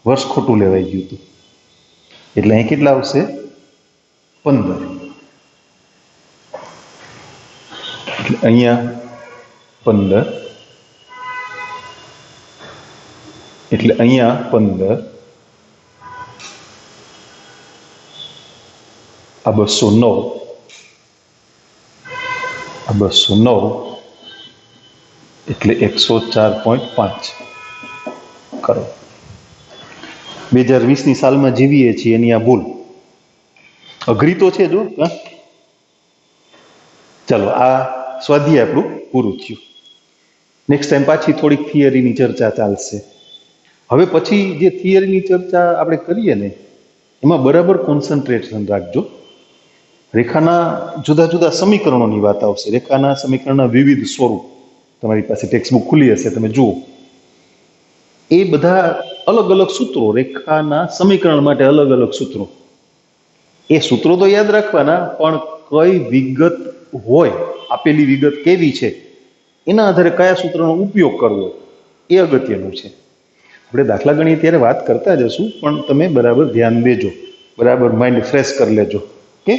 વર્ષ ખોટું લેવાઈ ગયું હતું. એટલે અહીં કેટલા આવશે? 15. એટલે અહીંયા 15, એટલે અહીંયા 15, આ 209, આ 209, એટલે 104.5 કરો. 2020ની સાલમાં જીવીએ છીએ એની આ ભૂલ. અઘરી તો છે જો. ચાલો, આ સ્વાધ્યાય આપણું પૂરું થયું. નેક્સ્ટ ટાઈમ પાછી થોડીક થિયરીની ચર્ચા ચાલશે. હવે પછી જે થિયરીની ચર્ચા આપણે કરીએ ને એમાં બરાબર કોન્સન્ટ્રેશન રાખજો. રેખાના જુદા જુદા સમીકરણોની વાત આવશે. રેખાના સમીકરણના વિવિધ સ્વરૂપ, તમારી પાસે ટેક્સ્ટબુક ખુલ્લી હશે, તમે જુઓ. એ બધા અલગ અલગ સૂત્રો, રેખાના સમીકરણ માટે અલગ અલગ સૂત્રો. એ સૂત્રો તો યાદ રાખવાના, પણ કઈ વિગત હોય, આપેલી વિગત કેવી છે, એના આધારે કયા સૂત્રનો ઉપયોગ કરવો એ અગત્યનું છે. આપણે દાખલા ગણીએ ત્યારે વાત કરતા જશું, પણ તમે બરાબર ધ્યાન દેજો, બરાબર માઇન્ડ ફ્રેશ કરી લેજો. ઓકે.